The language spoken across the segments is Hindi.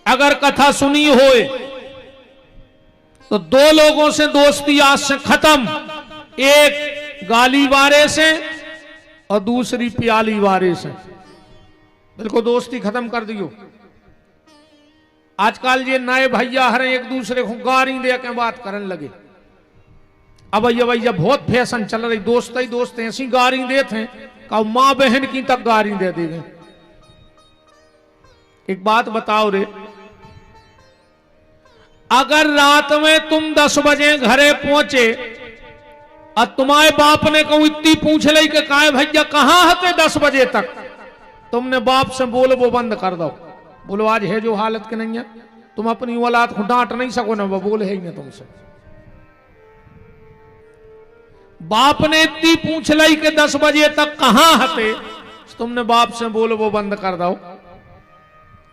अगर कथा सुनी होए तो दो लोगों से दोस्ती आज से खत्म, एक गाली वारे से और दूसरी प्याली वारे से। बिल्कुल दोस्ती खत्म कर दियो। आजकल ये नए भैया हर एक दूसरे को गारी दे के बात करने लगे। अब भैया बहुत फैशन चल रही, दोस्त ही दोस्त ऐसी गारी देते हैं का मां बहन की तक गारी दे देंगे। एक बात बताओ रे, अगर रात में तुम 10 बजे घरे पहुंचे और तुम्हारे बाप ने कहूं इतनी पूछ ली कि काहे भैया कहां हते 10 बजे तक, तुमने बाप से बोल वो बंद कर दो। बोलो आज है जो हालत के नहीं है, तुम अपनी औलाद को डांट नहीं सको ना, वो बोले ही नहीं तुमसे। बाप ने इतनी पूछ ली कि 10 बजे तक कहां हते, तुमने बाप से बोल वो बंद कर दो।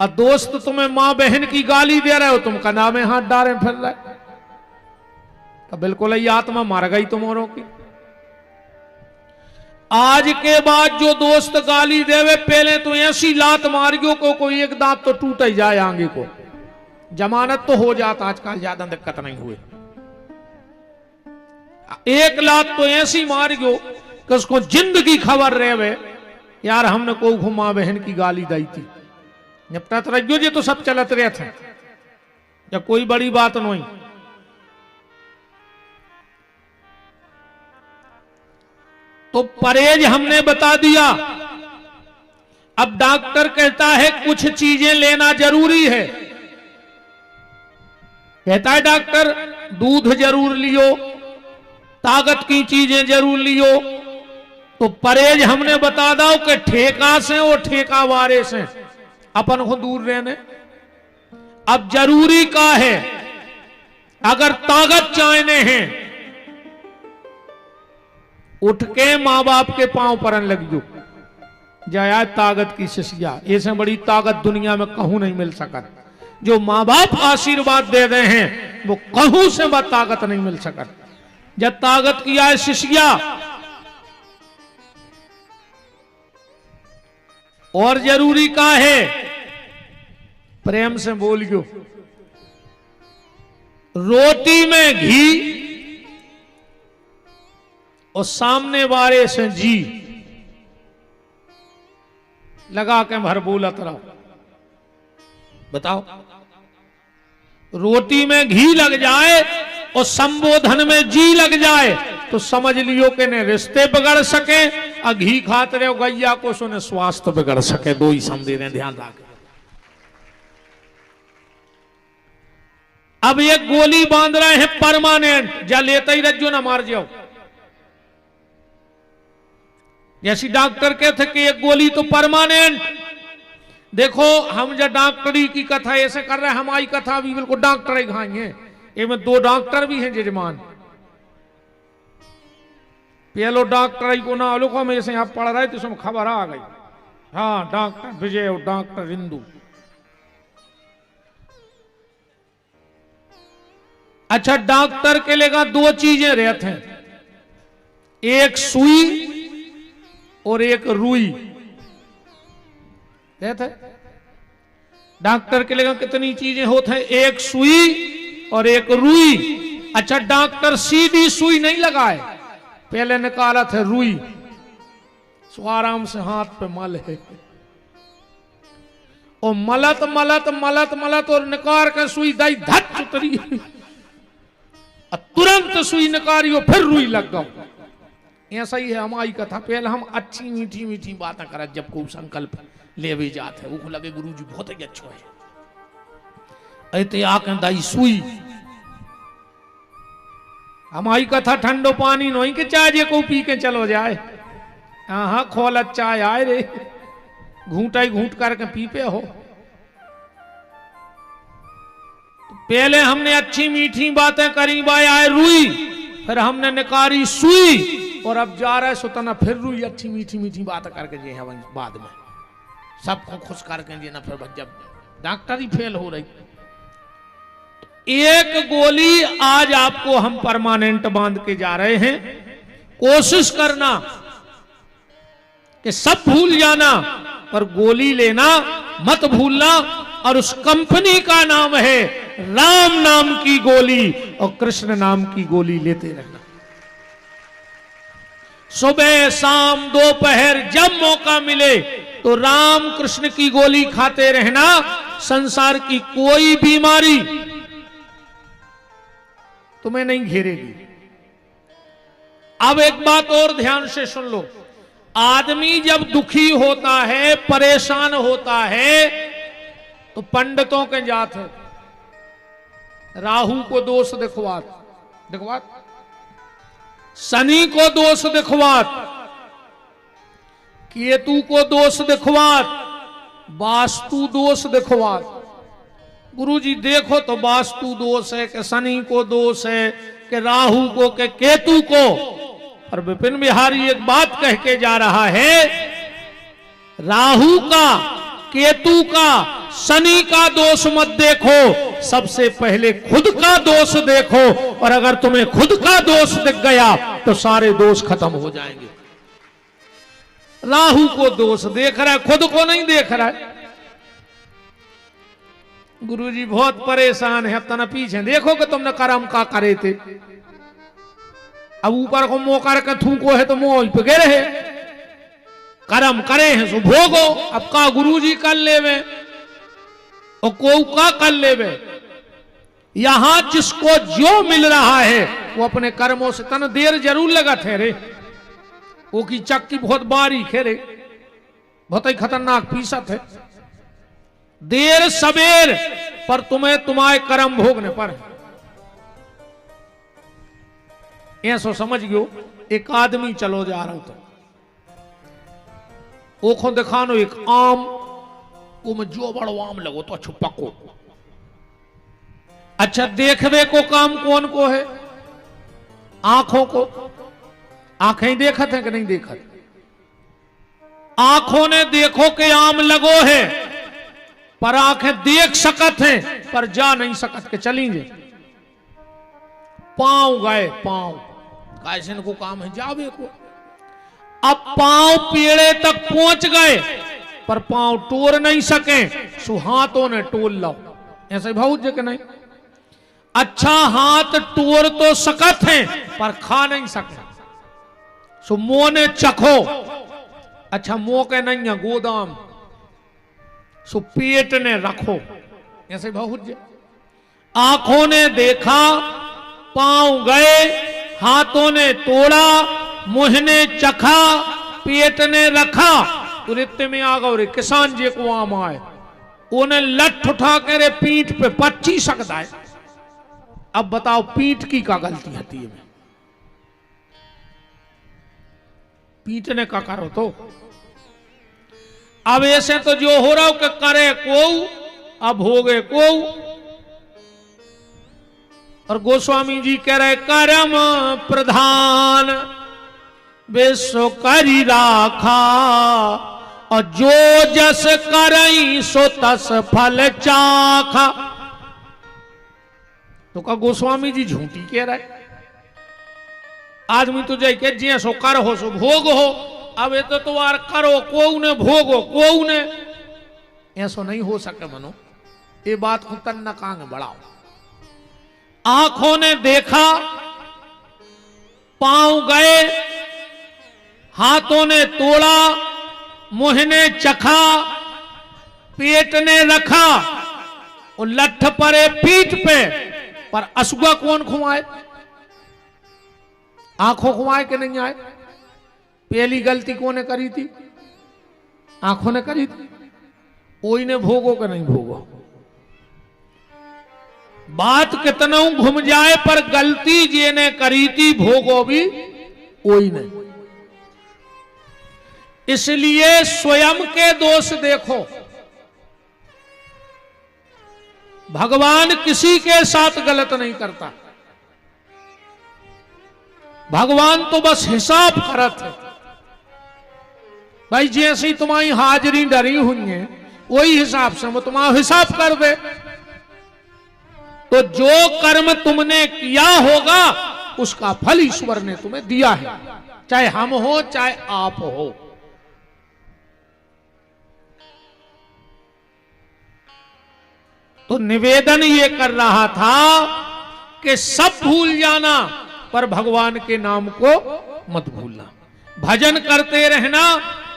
और दोस्त तुम्हें मां बहन की गाली दे रहे हो, तुम कना में हाथ डाले फिर रहे, तो बिल्कुल ये आत्मा मर गई तुम्हारों की। आज के बाद जो दोस्त गाली देवे, पहले तो ऐसी लात मारियो को कोई एक दांत तो टूट ही जाए आगे को, जमानत तो हो जाता, आजकल ज्यादा दिक्कत नहीं हुई। एक लात तो ऐसी मारियो कि उसको जिंदगी खबर रहे यार हमने को मां बहन की गाली दी थी, निपटत रहियो। ये तो सब चलत रहे थे, या कोई बड़ी बात नहीं। तो परहेज हमने बता दिया। अब डॉक्टर कहता है कुछ चीजें लेना जरूरी है, कहता है डॉक्टर दूध जरूर लियो, ताकत की चीजें जरूर लियो। तो परहेज हमने बता दो कि ठेका से और ठेका वारे से अपन को दूर रहने। अब जरूरी का है, अगर ताकत चाहने हैं उठ के मां बाप के पांव परन लग जाया ताकत की शिष्या। ऐसे बड़ी ताकत दुनिया में कहूं नहीं मिल सका। जो मां बाप आशीर्वाद दे रहे हैं वो कहूं से वह ताकत नहीं मिल सका। जब ताकत किया है शिष्या, और जरूरी का है प्रेम से बोलियो। रोटी में घी और सामने वाले से जी लगा के भर बोलत रहो। बताओ, रोटी में घी लग जाए और संबोधन में जी लग जाए तो समझ लियो कि ने रिश्ते बिगड़ सके, और घी खाते रहो गैया को सुने स्वास्थ्य बिगड़ सके। दो ही समझे रहे, ध्यान रखें। अब ये गोली बांध रहे हैं परमानेंट, जा लेते ही रज्जो ना मार जाओ। जैसी डॉक्टर कहते कि एक गोली तो परमानेंट। देखो हम जब डॉक्टरी की कथा ऐसे कर रहे हैं, हमारी कथा भी बिल्कुल डॉक्टर ही खाएंगे। इनमें 2 डॉक्टर भी हैं जजमान। पहलो डॉक्टर को ना लोगों में जैसे आप पढ़ रहे तो उसमें खबर आ गई, हाँ डॉक्टर विजय और डॉक्टर इंदु। अच्छा, डॉक्टर के लिए 2 चीजें रहते हैं, एक सुई और एक रुई रहते। डॉक्टर के लिए कितनी चीजें होते हैं, एक सुई और एक रुई। अच्छा, डॉक्टर सीधी सुई नहीं लगाए, पहले निकाला था रुई, सो आराम से हाथ पे मल है और मलत मलत मलत मलत और निकाल के सुई दाई धच उतरी, तुरंत सुई निकाली और फिर रुई लग गया। ऐसा ही है हमारी कथा। पहले हम अच्छी मीठी मीठी बातें कर, जब को संकल्प ले भी जाते वो लगे गुरु जी बहुत ही अच्छा है, ऐते आके दाई सुई। हमारी कथा ठंडो पानी नहीं कि चाय जे को पी के चलो जाए। हाँ खोल चाय आए रे, घूंटा ही घूंट करके पी पे हो। तो पहले हमने अच्छी मीठी बातें करी, बाय आए रुई, फिर हमने निकारी सुई, और अब जा रहा है सुतना फिर रुई अच्छी मीठी मीठी बात करके जे है बाद में सबको खुश करके जे ना, फिर जब डॉक्टर ही फेल हो रही। एक गोली आज आपको हम परमानेंट बांध के जा रहे हैं। कोशिश करना कि सब भूल जाना, पर गोली लेना मत भूलना। और उस कंपनी का नाम है राम नाम की गोली, और कृष्ण नाम की गोली लेते रहना। सुबह शाम दोपहर जब मौका मिले तो राम कृष्ण की गोली खाते रहना। संसार की कोई बीमारी तुम्हें नहीं घेरेगी। अब एक बात और ध्यान से सुन लो, आदमी जब दुखी होता है, परेशान होता है, तो पंडितों के जात है, राहु को दोष दिखवात, शनि को दोष दिखवात, केतु को दोष दिखवात, वास्तु दोष दिखवात। गुरुजी देखो तो वास्तु दोष है कि शनि को दोष है कि राहु को कि केतु को। और विपिन बिहारी एक बात कह के जा रहा है, राहु का, केतु का, शनि का दोष मत देखो, सबसे पहले खुद का दोष देखो। और अगर तुम्हें खुद का दोष दिख गया तो सारे दोष खत्म हो जाएंगे। राहु को दोष देख रहा है, खुद को नहीं देख रहा है। गुरुजी बहुत परेशान है, तना पीछे देखो कि तुमने कर्म का करे थे, अब ऊपर को मुंह करके थूको है तो मुंह पे गिरे है, कर्म करे हैं सो भोगो। अब का गुरुजी कर लेवे और को का कर लेवे। यहां जिसको जो मिल रहा है वो अपने कर्मों से, तन देर जरूर लगा थे रे, वो की चक्की बहुत बारीक है रे, बहुत ही खतरनाक पीसत है, देर सबेर पर तुम्हें तुम्हारे कर्म भोगने पर। ऐसो समझ गयो, एक आदमी चलो जा रहा था, ओखो दिखानो एक आम, वो में जो बड़ो आम लगो तो अच्छो पको। अच्छा देखवे को काम कौन को है? आंखों को। आंखें देखत है कि नहीं देखत? आंखों ने देखो कि आम लगो है, पर आंखें देख सकत हैं पर जा नहीं सकत के चलेंगे। पांव गए, पांव कैसे को काम है जावे को। अब पांव पेड़े तक पहुंच गए पर पांव टोर नहीं सके, सो हाथों ने टोल लो। ऐसे भाव जे के नहीं। अच्छा हाथ टोर तो सकत है पर खा नहीं सकते, सो मुंह ने चखो। अच्छा मुंह के नहीं है गोदाम, सो पेट ने रखो। ऐसे बहुत जे। आंखों ने देखा, पांव गए, हाथों ने तोड़ा, मुंह ने चखा, पेट ने रखा, तो रित्ते में आ गए। किसान जी को आम आए, उन्हें लठ उठा के रे पीठ पे पच्ची सकता है। अब बताओ पीठ की क्या गलती होती है? पीठ ने का करो तो। अब ऐसे तो जो हो रहा हो कि करे को, अब हो गए को। और गोस्वामी जी कह रहे कर्म प्रधान विश्व करी राखा, और जो जस करई सो तस फल चाखा। तो का गोस्वामी जी झूठी कह रहे। आदमी तो जाए के जे सो कर हो सो भोग हो। अब ये तो आर करो को ने भोगो को ने, ऐसो नहीं हो सके मनो। ये बात को तन कांग बढ़ाओ। आंखों ने देखा, पांव गए, हाथों ने तोड़ा, मुंह ने चखा, पेट ने रखा, और लठ परे पीठ पे, पर असुआ कौन खुआए? आंखों खुआए कि नहीं आए? पहली गलती कौन ने करी थी? आंखों ने करी थी। कोई ने भोगो कि नहीं भोगो? बात कितना घूम जाए पर गलती जे ने करी थी भोगो भी कोई नहीं। इसलिए स्वयं के दोष देखो। भगवान किसी के साथ गलत नहीं करता, भगवान तो बस हिसाब करत है। भाई जैसी तुम्हारी हाजिरी डरी हुई है वही हिसाब से वो तुम्हारा हिसाब कर दे। तो जो कर्म तुमने किया होगा उसका फल ईश्वर ने तुम्हें दिया है, चाहे हम हो चाहे आप हो। तो निवेदन ये कर रहा था कि सब भूल जाना पर भगवान के नाम को मत भूलना, भजन करते रहना।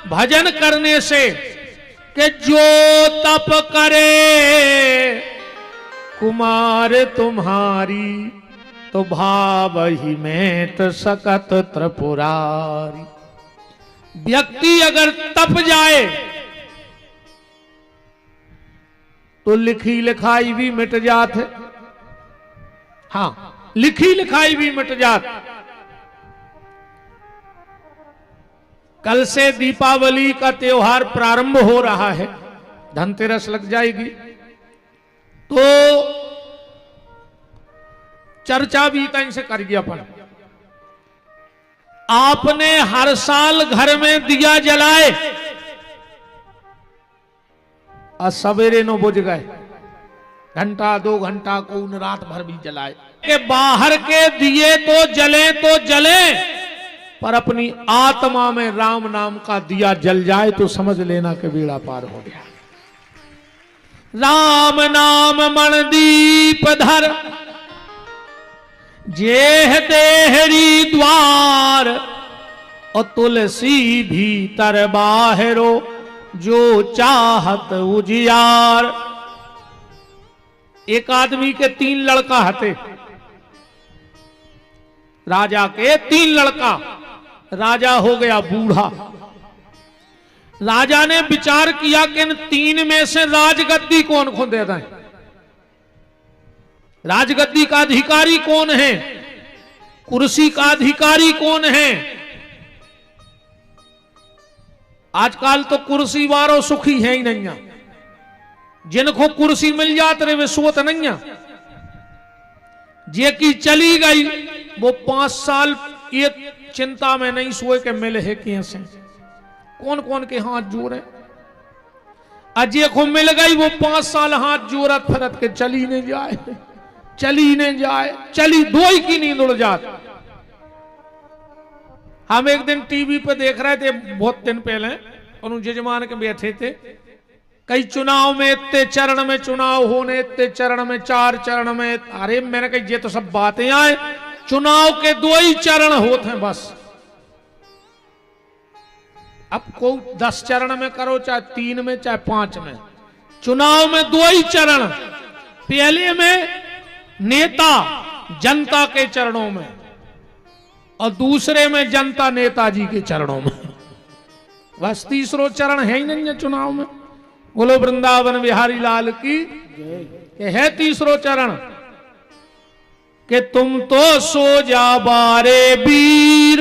भजन करने से कि जो तप करे कुमार तुम्हारी, तो भाव ही में तो सकत त्रिपुरारी। व्यक्ति अगर तप जाए तो लिखी लिखाई भी मिट जात है। हाँ, लिखी लिखाई भी मिट जात। कल से दीपावली का त्योहार प्रारंभ हो रहा है, धनतेरस लग जाएगी, तो चर्चा भी तन से करिए अपन। आपने हर साल घर में दिया जलाए और सवेरे नो बुझ गए, घंटा 2 घंटा को उन रात भर भी जलाए कि बाहर के दिए तो जले पर अपनी आत्मा में राम नाम का दिया जल जाए तो समझ लेना कि बेड़ा पार हो गया। राम नाम मणदीप धर जेह देहरी द्वार, और तुलसी भीतर बाहरो जो चाहत उजियार। एक आदमी के 3 लड़का हते, राजा के 3 लड़का। राजा हो गया बूढ़ा। राजा ने विचार किया कि इन 3 में से राजगद्दी कौन को दे दें, राजगद्दी का अधिकारी कौन है, कुर्सी का अधिकारी कौन है। आजकल तो कुर्सी वारों सुखी है ही नहीं, जिनको कुर्सी मिल जाते रहे वे सोत नहीं। जे की चली गई वो 5 साल ये चिंता में नहीं सोए के मिले है कैसे, कौन कौन के हाथ जोड़े। अजय को मिल गई वो 5 साल हाथ जोड़त फिरत के चली नहीं जाए, चली नहीं जाए, चली 2 की नींद उड़ जाती। हम एक दिन टीवी पे देख रहे थे बहुत दिन पहले, उन जजमान के बैठे थे, कई चुनाव में इतने चरण में चुनाव होने, इतने चरण में 4 चरण में। अरे मैंने कही ये तो सब बातें आए, चुनाव के 2 ही चरण होते हैं बस। अब को 10 चरण में करो, चाहे 3 में चाहे 5 में, चुनाव में 2 ही चरण। पहले में नेता जनता के चरणों में और दूसरे में जनता नेताजी के चरणों में। बस तीसरो चरण है ही नहीं है चुनाव में। बोलो वृंदावन बिहारी लाल की है तीसरो चरण कि तुम तो सो जा बारे वीर,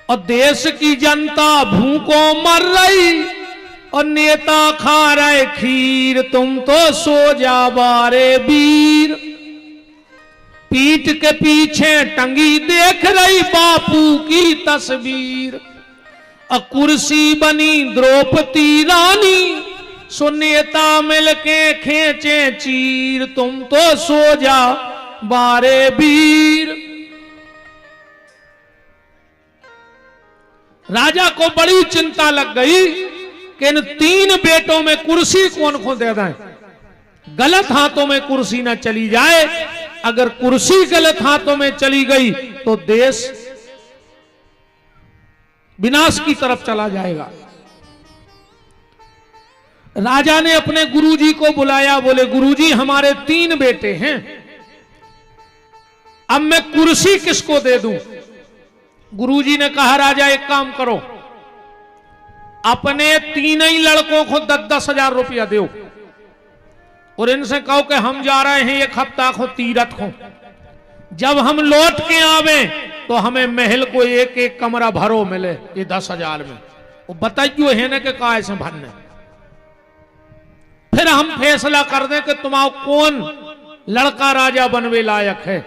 और देश की जनता भूखों मर रही और नेता खा रहे खीर। तुम तो सो जा बारे वीर, पीठ के पीछे टंगी देख रही बापू की तस्वीर। और कुर्सी बनी द्रौपदी रानी, सो नेता मिलके खींचे चीर। तुम तो सो जा बारे वीर। राजा को बड़ी चिंता लग गई कि इन 3 बेटों में कुर्सी कौन को दे दें, गलत हाथों में कुर्सी न चली जाए। अगर कुर्सी गलत हाथों में चली गई तो देश विनाश की तरफ चला जाएगा। राजा ने अपने गुरुजी को बुलाया, बोले गुरुजी हमारे 3 बेटे हैं, अब मैं कुर्सी किसको दे दूं। गुरुजी ने कहा राजा एक काम करो, अपने 3 ही लड़कों को 10-10 हजार रुपया दो और इनसे कहो कि हम जा रहे हैं 1 हफ्ता को तीरथ को, जब हम लौट के आवे तो हमें महल को 1-1 कमरा भरो मिले ये 10 हजार में। वो बताइयो है ना कि काय से भरने, फिर हम फैसला कर दें कि तुम्हारा कौन लड़का राजा बनवे लायक है।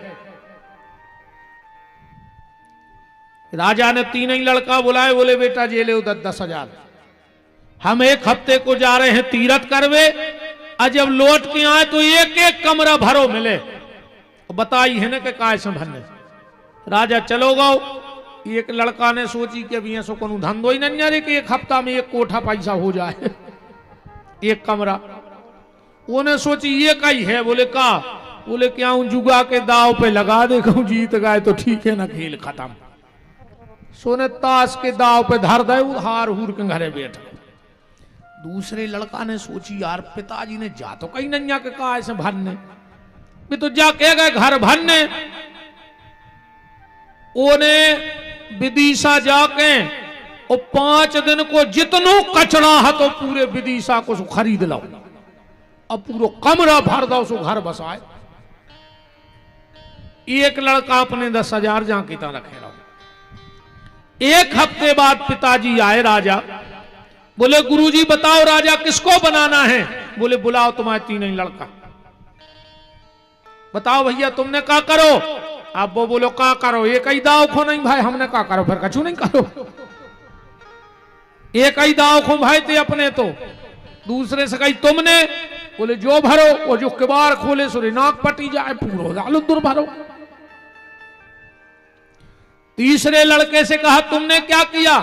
राजा ने 3 ही लड़का बुलाए, बोले बेटा जे ले 10-10 हजार, हम 1 हफ्ते को जा रहे हैं तीरथ करवे, और जब लौट के आए तो 1-1 कमरा भरो मिले। बताई है ना कि काय से भरने। राजा चलो गो। एक लड़का ने सोची कि अभी ऐसा को धंधो ही नहीं कि 1 हफ्ता में 1 कोठा पैसा हो जाए 1 कमरा। उन्हें सोची ये कई है, बोले का, बोले क्या हूं जुगा के दाव पे लगा दे, कहूं जीत गए तो ठीक है ना, खेल खत्म। सोने ताश के दाव पे धर दे, हार हूर के घरे बैठ गए। दूसरे लड़का ने सोची यार पिताजी ने जा तो कहीं नैया के कहा ऐसे भरने, भी तो जा के गए घर भरने। ओने विदिशा जाके और 5 दिन को जितनो कचरा है तो पूरे विदिशा को खरीद लो, अब पूरा कमरा भर दो, सो घर बसाए। एक लड़का अपने 10,000 जाके ता रखे रहो। 1 हफ्ते बाद पिताजी आए राजा, बोले गुरुजी बताओ राजा किसको बनाना है? बोले बुलाओ तुम्हारे 3 लड़का, बताओ भैया तुमने क्या करो? आप वो बोलो क्या करो? एक ही दाव खो नहीं भाई, हमने क्या करो? फिर कछु नहीं करो, एक ही दाव खो भाई ते अपने तो। दूसरे से कही तुमने, बोले जो भरो वो जो किबार खोले सुरे नाक पटी जाए, पूरा जालुद्दुर भरो। तीसरे लड़के से कहा तुमने क्या किया?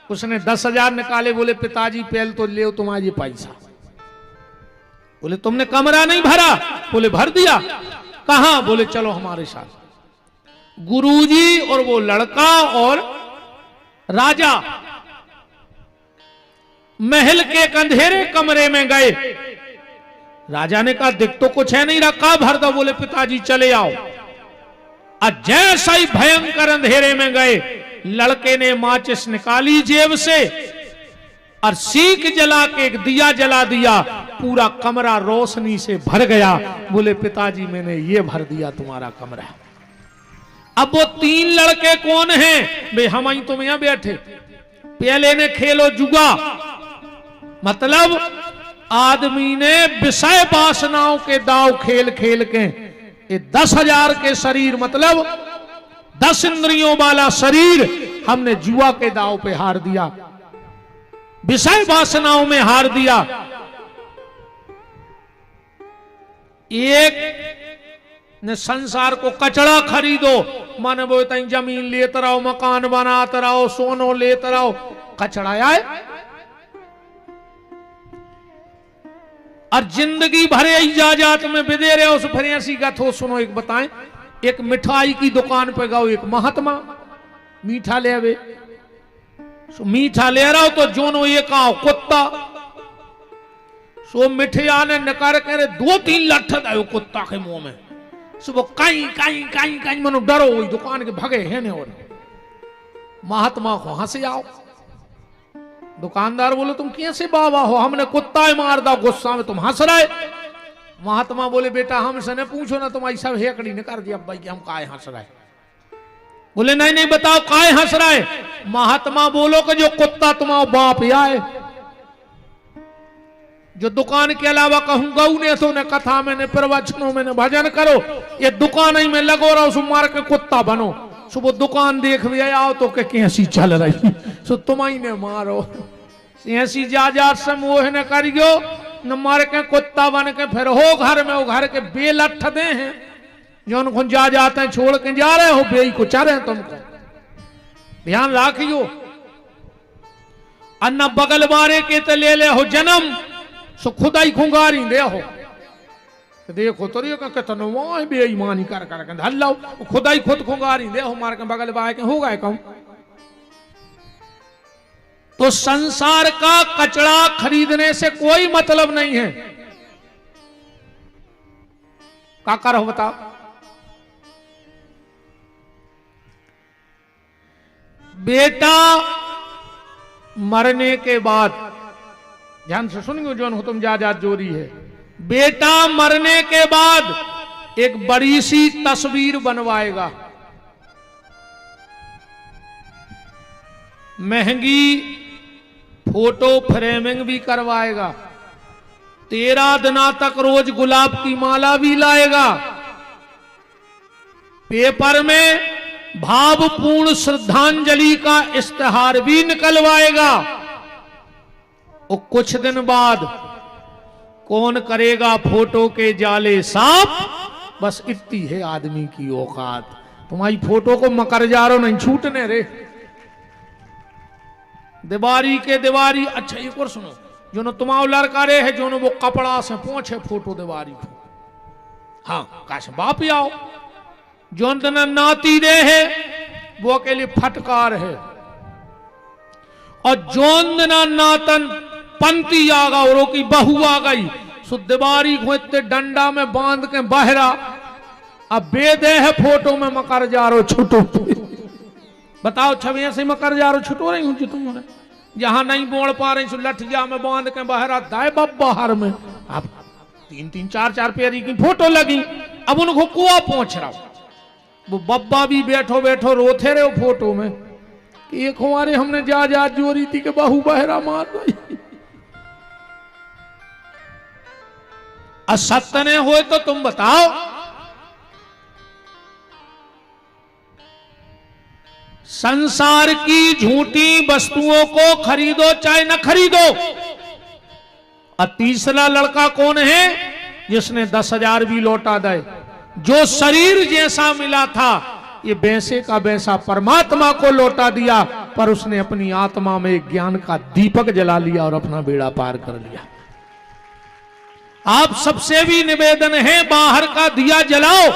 उसने 10,000 निकाले, बोले पिताजी पहले तो ले तुम्हारे पैसा। बोले तुमने कमरा नहीं भरा? बोले भर दिया। कहां? बोले चलो हमारे साथ। गुरुजी और वो लड़का और राजा महल के एक अंधेरे कमरे में गए। राजा ने कहा दिख तो कुछ है नहीं रखा, भर दो। बोले पिताजी चले आओ। और जैसा ही भयंकर अंधेरे में गए, लड़के ने माचिस निकाली जेब से और सीख जला के एक दिया जला दिया, पूरा कमरा रोशनी से भर गया। बोले पिताजी मैंने ये भर दिया तुम्हारा कमरा। अब वो 3 लड़के कौन हैं? भाई हम ही तुम यहां बैठे, पहले ने खेलो जुगा, मतलब आदमी ने विषय वासनाओं के दाव खेल खेल के ये 10,000 के शरीर, मतलब 10 इंद्रियों वाला शरीर हमने जुआ के दाव पे हार दिया, विषय वासनाओं में हार दिया। एक ने संसार को कचड़ा खरीदो, माने वो तई जमीन लेते रहो, मकान बनाते रहो, सोनो लेते रहो, कचड़ा आए। और जिंदगी भरे इजाजत में बिदे रहे उस फिर ऐसी गथो सुनो। एक बताएं, एक मिठाई की दुकान पे गओ, एक महात्मा मीठा ले आवे, मीठा ले रहा हो तो जोनो एक आओ कुत्ता, सो मिठिया ने नकार करे 2-3 लठ दो कुत्ता के मुंह में, सुबह काई काई काई काई मनो डरो वही दुकान के भगे है ने। और महात्मा को हंसे आओ। दुकानदार बोले तुम कैसे बाबा हो, हमने कुत्ता ही मार दा, गुस्सा में तुम हंस रहे। महात्मा बोले बेटा हमसे ने पूछो ना, तुम ऐसा हेकड़ी ने कर दिया भाई कि हम काहे हंस रहे। बोले नहीं नहीं बताओ काहे हंस रहे। महात्मा बोलो कि जो कुत्ता तुम्हारा बाप आए, जो दुकान के अलावा कहूं गऊ ने तो ने कथा में ने प्रवचनों में ने भजन करो, ये दुकान ही में लगो रहो, सो मार के कुत्ता बनो। सुबह दुकान देख भी आओ तो के कैसी चल रही, सो तुम ही ने मारो, ऐसी जाजात से मोह न करियो, न मार के कुत्ता बन के फिर हो घर में, वो घर के बेलठ दे हैं जो उनको जा जाते हैं, छोड़ के जा रहे हो बेई को चरे हैं, तुमको ध्यान रखियो। अन्ना बगल मारे के तो ले ले हो जन्म, सो खुदा ही खुंगारी दे हो। देखो तो कितनो वहां बेईमानी कर कर हल्लाओ, खुदा ही खुद खुंगारी दे हो, मार के बगल बाय के हो गए कहूं। तो संसार का कचड़ा खरीदने से कोई मतलब नहीं है। क्या करो बताओ। बेटा मरने के बाद, ध्यान से सुनिए जो हो तुम जा जोरी है, बेटा मरने के बाद एक बड़ी सी तस्वीर बनवाएगा, महंगी फोटो फ्रेमिंग भी करवाएगा, 13 दिना तक रोज गुलाब की माला भी लाएगा, पेपर में भावपूर्ण श्रद्धांजलि का इश्तेहार भी निकलवाएगा। और कुछ दिन बाद कौन करेगा फोटो के जाले साफ। बस इतनी है आदमी की औकात, तुम्हारी फोटो को मकरजारो नहीं छूटने रे, दीवारी के दीवारी। अच्छा एक और सुनो, जो न तुम्हारो लड़का रे है, जो न वो कपड़ा से पोछे फोटो दीवारी को। हाँ काश बाप आओ, जो न नाती रे है वो अकेले फटकार है, और जोन ना नातन पंती आ गया और की बहू आ गई, सो दीवारी को इतने डंडा में बांध के बहरा, अब बेदे है फोटो में मकर जा रो छुटो। बताओ छवियां से मकर जा रो छुटो रही हूं जी तुमने, जहां नहीं बोल पा रही सो लठिया में बांध के बहरा दाए बाहर में। अब 3-3 4-4 पेरी की फोटो लगी, अब उनको कुआ पहुंच रहा, वो बब्बा भी बैठो बैठो रोते रहे फोटो में, एक हमारे हमने जा जोरी थी के बहू बहरा मार रही। असत्य ने हुए तो तुम बताओ, संसार की झूठी वस्तुओं को खरीदो चाहे न खरीदो। और तीसरा लड़का कौन है जिसने 10,000 भी लौटा दे, जो शरीर जैसा मिला था ये वैसे का वैसा परमात्मा को लौटा दिया, पर उसने अपनी आत्मा में ज्ञान का दीपक जला लिया और अपना बेड़ा पार कर लिया। आप सबसे भी निवेदन है, बाहर का दिया जलाओ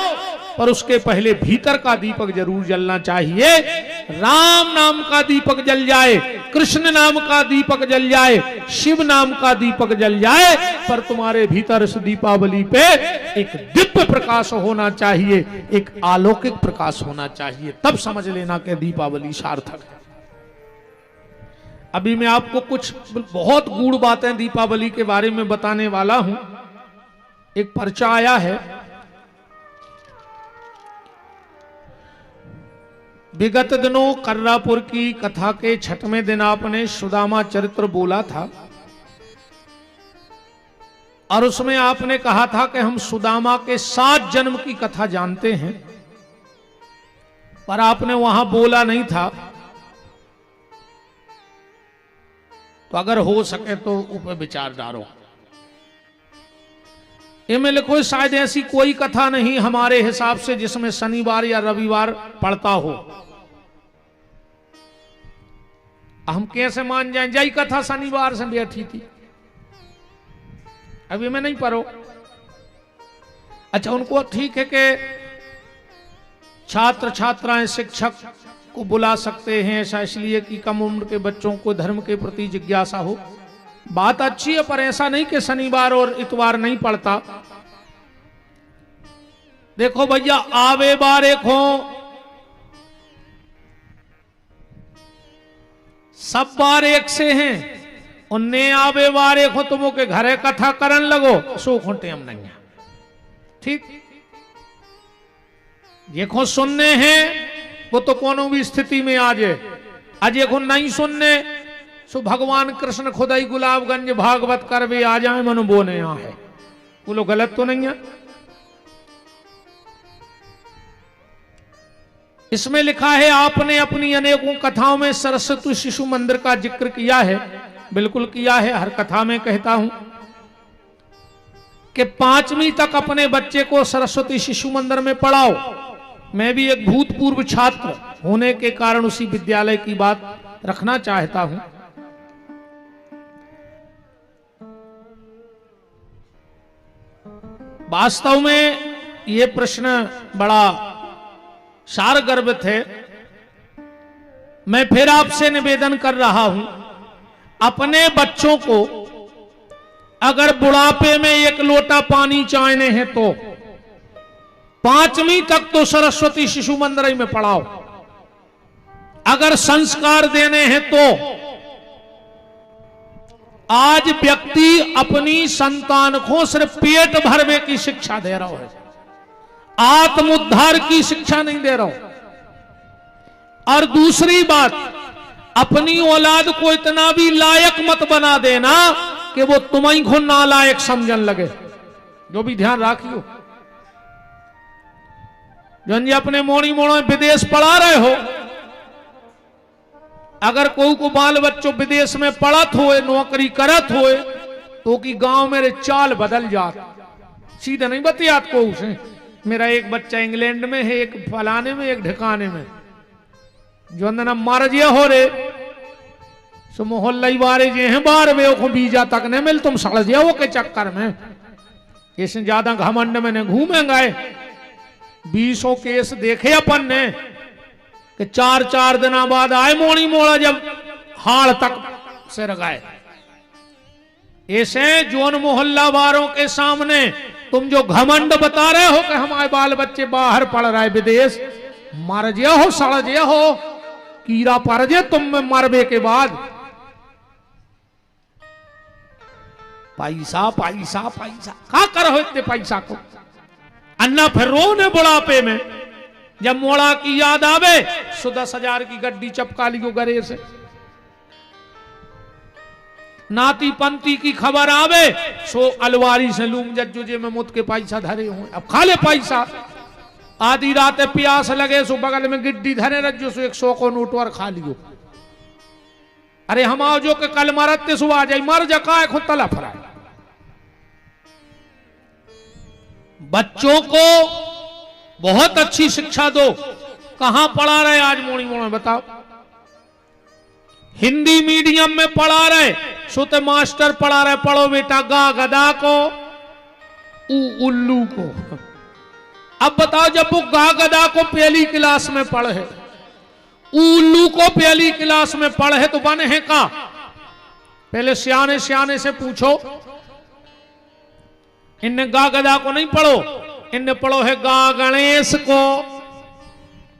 पर उसके पहले भीतर का दीपक जरूर जलना चाहिए। राम नाम का दीपक जल जाए, कृष्ण नाम का दीपक जल जाए, शिव नाम का दीपक जल जाए, पर तुम्हारे भीतर इस दीपावली पे एक दिव्य प्रकाश होना चाहिए, एक अलौकिक प्रकाश होना चाहिए, तब समझ लेना कि दीपावली सार्थक है। अभी मैं आपको कुछ बहुत गूढ़ बातें दीपावली के बारे में बताने वाला हूं। एक पर्चा आया है, विगत दिनों कर्रापुर की कथा के 6वें दिन आपने सुदामा चरित्र बोला था, और उसमें आपने कहा था कि हम सुदामा के 7 जन्म की कथा जानते हैं, पर आपने वहां बोला नहीं था। तो अगर हो सके तो ऊपर विचार डालो। इनमें लिखो शायद ऐसी कोई कथा नहीं हमारे हिसाब से जिसमें शनिवार या रविवार पड़ता हो। हम कैसे मान जाएं जय कथा शनिवार से बैठी थी, अभी मैं नहीं पढ़ो। अच्छा, उनको ठीक है कि छात्र छात्राएं शिक्षक को बुला सकते हैं, ऐसा इसलिए कि कम उम्र के बच्चों को धर्म के प्रति जिज्ञासा हो, बात अच्छी है, पर ऐसा नहीं कि शनिवार और इतवार नहीं पड़ता। देखो भैया, आवे बार एक हो, सब बार एक से हैं, उन्ने आवे बार एक हो, तुमों के घरे कथा करन लगो, सो खोटे हम नहीं है। ठीक, देखो सुनने हैं वो तो कोनो भी स्थिति में आ जाए, आज देखो नहीं सुनने सो भगवान कृष्ण खुदाई गुलाबगंज भागवत कर भी आ जाए मनु बोने यहाँ है, वो लोग गलत तो नहीं है। इसमें लिखा है आपने अपनी अनेकों कथाओं में सरस्वती शिशु मंदिर का जिक्र किया है, बिल्कुल किया है, हर कथा में कहता हूं कि 5वीं तक अपने बच्चे को सरस्वती शिशु मंदिर में पढ़ाओ। मैं भी एक भूतपूर्व छात्र होने के कारण उसी विद्यालय की बात रखना चाहता हूं। वास्तव में ये प्रश्न बड़ा सारगर्भित है। मैं फिर आपसे निवेदन कर रहा हूं, अपने बच्चों को अगर बुढ़ापे में 1 लोटा पानी चाहने हैं तो 5वीं तक तो सरस्वती शिशु मंदिर में पढ़ाओ। अगर संस्कार देने हैं तो आज व्यक्ति अपनी संतान को सिर्फ पेट भरने की शिक्षा दे रहा है, आत्मोद्धार की शिक्षा नहीं दे रहा हूं। और दूसरी बात, अपनी औलाद को इतना भी लायक मत बना देना कि वो तुम्हें को नालायक समझन लगे। जो भी ध्यान रखियो, जो अपने मोड़ी मोड़ो विदेश पढ़ा रहे हो, अगर कोई को बाल बच्चों विदेश में पढ़त होए, नौकरी करत होए, तो की गांव मेरे चाल बदल जात। सीधा नहीं बतियात को उसे, मेरा एक बच्चा इंग्लैंड में है, एक फलाने में, एक ढिकाने में, जो अंदर मर जिया हो रे, सो मोहल्ला वारे जे हैं बार वे को बीजा तक नहीं मिल, तुम सड़ जाओ के चक्कर में। इससे ज्यादा घमंड में ने घूमेंगे। 20 केस देखे अपन ने कि 4 दिन बाद आए मोड़ी मोड़ा जब हाड़ तक से रगाए। ऐसे जोन मोहल्ला वालों के सामने तुम जो घमंड बता रहे हो कि हमारे बाल बच्चे बाहर पढ़ रहे विदेश, मर जे हो सड़ जे हो कीड़ा पड़ जे तुम में मरबे के बाद। पैसा पैसा पैसा क्या करो इतने पैसा को? अन्ना फिर रोने बुढ़ापे में जब मोड़ा की याद आवे सो 10,000 की गड्डी चपका लियो गरे से। नाती पंती की खबर आवे सो अलवारी से लूम जज्जुजे में मुत के पैसा धरे हो। अब खा ले पैसा। आधी रात प्यास लगे सो बगल में गिड्डी धरे रज्जो सो 100 को नोट और खा लियो। अरे हम आओ जो के कल मरते सो आ जाए मर जका खुद तला फराए। बच्चों को बहुत अच्छी शिक्षा दो। कहां पढ़ा रहे आज मोड़ी मोड़ा बताओ? हिंदी मीडियम में पढ़ा रहे सो तो मास्टर पढ़ा रहे पढ़ो बेटा गा गदा को उल्लू को। अब बताओ जब वो गा गदा को पहली क्लास में पढ़े उल्लू को पहली क्लास में पढ़े तो बने है का? पहले सियाने सियाने से पूछो। इनने गा गदा को नहीं पढ़ो, इनने पढ़ो है गा गणेश को।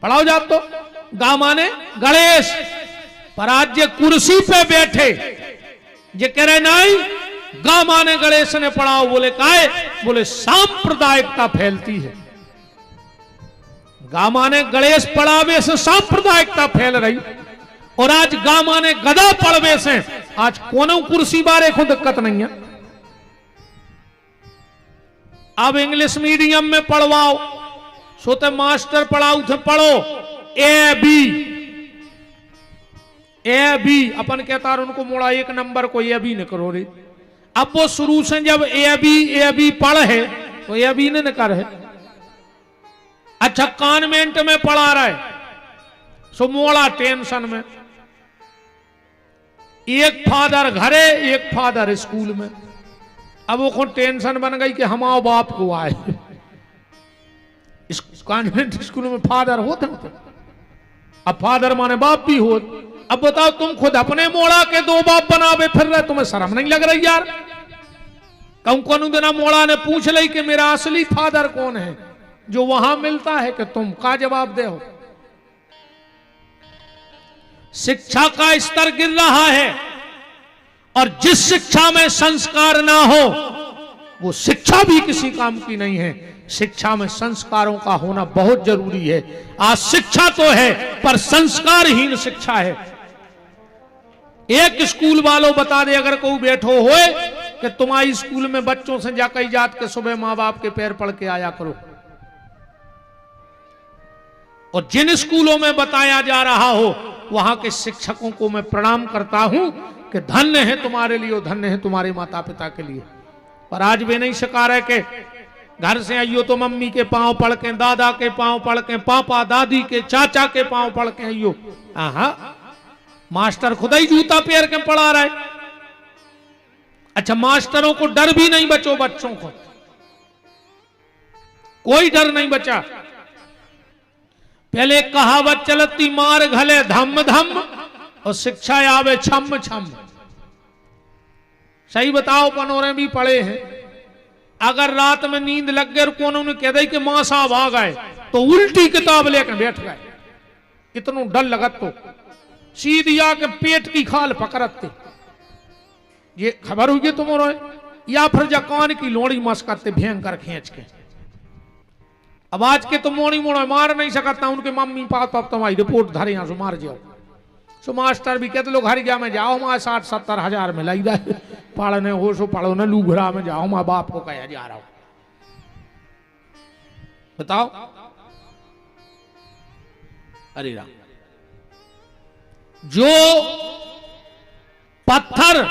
पढ़ाओ जात तो गा माने गणेश। पर आज ये कुर्सी पे बैठे ये कह रहे नहीं गा माने गणेश ने पढ़ाओ। बोले काहे? बोले सांप्रदायिकता फैलती है। गा माने गणेश पढ़ावे से सांप्रदायिकता फैल रही और आज गा माने गदा पढ़वे से आज कोनो कुर्सी बारे को दिक्कत नहीं है। अब इंग्लिश मीडियम में पढ़वाओ सो तो मास्टर पढ़ाओ थे पढ़ो ए बी अपन कहता उनको मोड़ा 1 नंबर को ए बी न करो रे। अब वो शुरू से जब ए बी पढ़े तो ए बी न कर है। अच्छा कॉन्वेंट में पढ़ा रहे सो मोड़ा टेंशन में। एक फादर घरे एक फादर स्कूल में। अब वो को टेंशन बन गई कि हमारे बाप को आए। इस कॉन्वेंट स्कूल में फादर होते अब फादर माने बाप भी हो। अब बताओ तुम खुद अपने मोड़ा के 2 बाप बनावे फिर रहे, तुम्हें शर्म नहीं लग रही यार? कौन देना मोड़ा ने पूछ ली कि मेरा असली फादर कौन है जो वहां मिलता है कि तुम का जवाब दे हो? शिक्षा का स्तर गिर रहा है और जिस शिक्षा में संस्कार ना हो वो शिक्षा भी किसी काम की नहीं है। शिक्षा में संस्कारों का होना बहुत जरूरी है। आज शिक्षा तो है पर संस्कारहीन शिक्षा है। एक स्कूल वालों बता दे अगर कोई बैठो होए कि तुम्हारी स्कूल में बच्चों से जाकर जात के सुबह मां बाप के पैर पड़ के आया करो। और जिन स्कूलों में बताया जा रहा हो वहां के शिक्षकों को मैं प्रणाम करता हूं कि धन्य है तुम्हारे लिए, धन्य है तुम्हारे माता पिता के लिए। पर आज वे नहीं सिखा रहे कि घर से आइयो तो मम्मी के पांव पड़ के, दादा के पांव पड़ के, पापा दादी के चाचा के पांव पड़ के आइयो। मास्टर खुदा ही जूता पैर के पढ़ा रहा है। अच्छा मास्टरों को डर भी नहीं बचो, बच्चों को कोई डर नहीं बचा। पहले कहावत चलती मार घले धम धम और शिक्षा आवे छम छम। सही बताओ पनोरे भी पढ़े हैं। अगर रात में नींद लग गई कौन उन्हें कह दे कि मां साहब आ गए तो उल्टी किताब लेकर बैठ गए। इतना डर लगत तो सीधी आके पेट की खाल पकड़ते। ये खबर हुई तुम्हारे या फिर जकान की लोड़ी मस्कते भयंकर खींच के। अब आज के तो मोड़ी मोड़ा मार नहीं सकता। उनके मम्मी पापा तुम्हारी रिपोर्ट धरे यहाँ से मार जाओ। सो मास्टर भी कहते लोग हरिया में जाओ माँ 60-70 हजार में लाई दे पढ़ने हो सो पढ़ो न लूघरा में जाओ माँ बाप को कहा जा रहा हो। बताओ अरे राम। जो पत्थर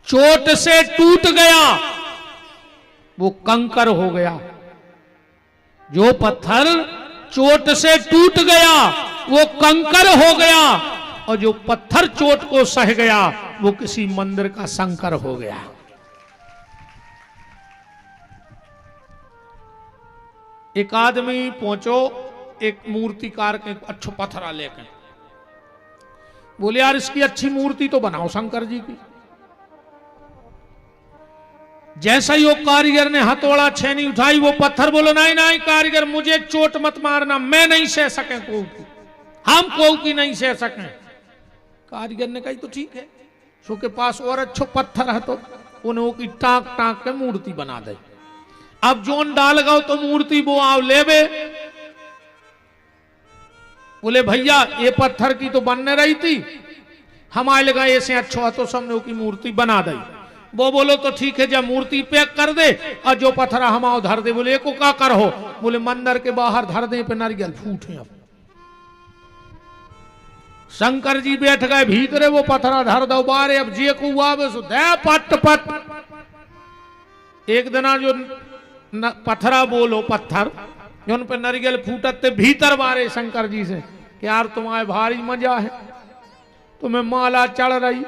चोट से टूट गया वो कंकर हो गया। जो पत्थर चोट से टूट गया वो कंकर हो गया। और जो पत्थर चोट को सह गया वो किसी मंदिर का शंकर हो गया। एक आदमी पहुंचो एक मूर्तिकार के अच्छो पत्थरा लेकर, बोले यार इसकी अच्छी मूर्ति तो बनाओ शंकर जी की। जैसा ही वो कारीगर ने हथौड़ा छेनी उठाई वो पत्थर, बोलो नहीं नहीं कारीगर मुझे चोट मत मारना, मैं नहीं सह सके को की, हम को की नहीं सह सके। कारीगर ने कही तो ठीक है, सो के पास और अच्छो पत्थर है तो उन्हें वो की टाक टाक के मूर्ति बना दे। अब जोन डाल गो तो मूर्ति वो आओ लेवे, बोले भैया ये पत्थर की तो बनने रही थी, हमारे लगा ऐसे अच्छो तो सबने की मूर्ति बना दी। वो बोलो तो ठीक है जब मूर्ति पैक कर दे और जो पत्थर हमाओ धर दे। बोले को का कर हो, बोले मंदिर के बाहर धर दे पे नारियल फूटे। अब शंकर जी बैठ गए भीतरे, वो पत्थरा धर दो बारे, अब जे को आवे सो दे पट पट। एक दिना जो पत्थरा बोलो पत्थर जो उन पे नारियल फूटते भीतर बारे शंकर जी से कि यार तुम्हारे भारी मजा है, तुम्हें माला चढ़ रही,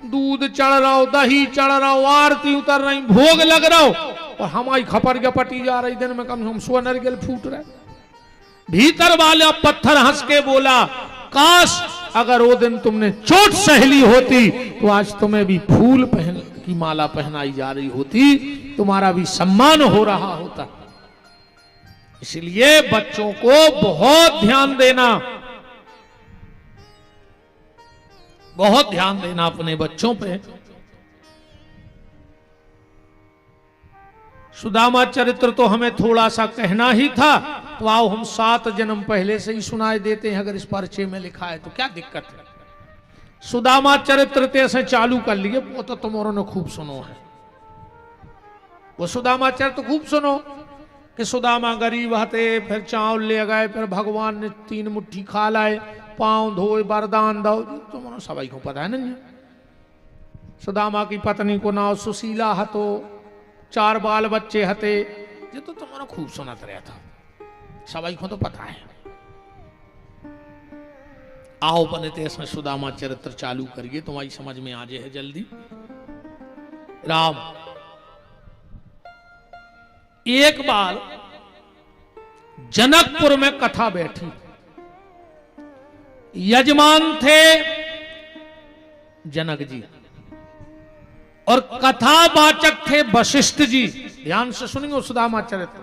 दूध चढ़ रहा हो, दही चढ़ रहा हो, आरती उतर रही, भोग लग रहा हो, और हमारी खपर के पटी जा रही, दिन में कम से कम 100 नारियल फूट रहे। भीतर वाला पत्थर हंस के बोला काश अगर वो दिन तुमने चोट सहली होती तो आज तुम्हें भी फूल पहन की माला पहनाई जा रही होती, तुम्हारा भी सम्मान हो रहा होता। इसलिए बच्चों को बहुत ध्यान देना, बहुत ध्यान देना अपने बच्चों पे। सुदामा चरित्र तो हमें थोड़ा सा कहना ही था, तो आओ हम 7 जन्म पहले से ही सुनाए देते हैं, अगर इस परिचय में लिखा है तो क्या दिक्कत है। सुदामा चरित्र से चालू कर लिए, वो तो तुमों ने खूब सुनो है, वो सुदामा चरित्र खूब सुनो कि सुदामा गरीब हते, फिर चावल ले गए, फिर भगवान ने 3 मुट्ठी खा लाए, पांव धोए, वरदान दो, तुम सभी को पता है नहीं। सुदामा की पत्नी को नाम सुशीला हतो, 4 बाल बच्चे हते, ये तो तुमने खूब सुनत रहा था, सभी को तो पता है। आओ बने इसमें सुदामा चरित्र चालू करिए, तुम्हारी समझ में आ जाए जल्दी। राम एक बार जनकपुर में कथा बैठी, यजमान थे जनक जी और कथावाचक थे वशिष्ठ जी। ध्यान से सुनिए सुदामा चरित्र।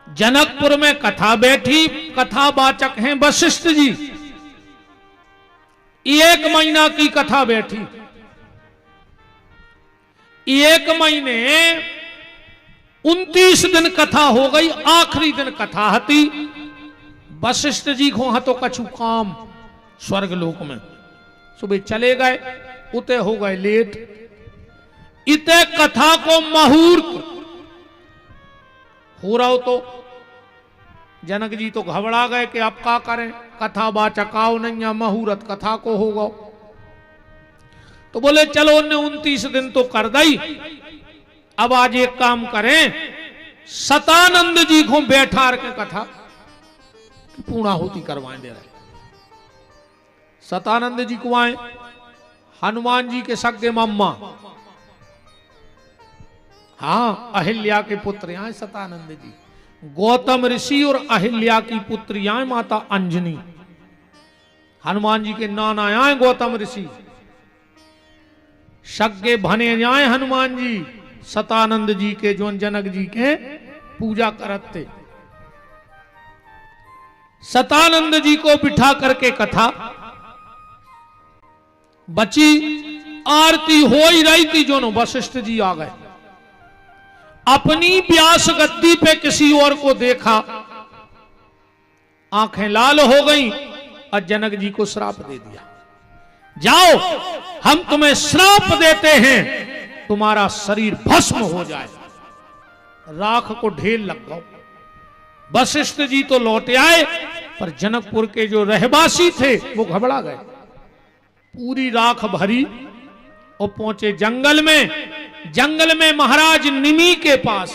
जनकपुर में कथा बैठी, कथावाचक हैं वशिष्ठ जी। 1 महीना की कथा बैठी, 1 महीने 29 दिन कथा हो गई, आखिरी दिन कथा हती। वशिष्ठ जी को हतो कछु काम स्वर्ग लोक में, सुबह चले गए, उते हो गए लेट। इते कथा को मुहूर्त हो रहा हो तो जनक जी तो घबरा गए कि अब क्या करें, कथा वाचकाओ नहीं या मुहूर्त कथा को होगा। तो बोले चलो उन्हें 29 दिन तो कर दई, अब आज एक काम करें, सतानंद जी को बैठा के कथा पूर्णाहुति करवाएं दे रहे। सतानंद जी को आए, हनुमान जी के सगे मम्मा, हाँ अहिल्या के पुत्र आए सतानंद जी। गौतम ऋषि और अहिल्या की पुत्री आए माता अंजनी। हनुमान जी के नाना आए गौतम ऋषि, सगे भने आए हनुमान जी सतानंद जी के, जो जनक जी के पूजा करते। सतानंद जी को बिठा करके कथा बची, आरती हो ही रही थी, जो वशिष्ठ जी आ गए। अपनी व्यास गद्दी पे किसी और को देखा, आंखें लाल हो गईं और जनक जी को श्राप दे दिया, जाओ हम तुम्हें श्राप देते हैं, तुम्हारा शरीर भस्म हो जाए, राख को ढेर लग गओ। वशिष्ठ जी तो लौटे आए, पर जनकपुर के जो रहवासी थे वो घबरा गए। पूरी राख भरी और पहुंचे जंगल में। जंगल में महाराज निमि के पास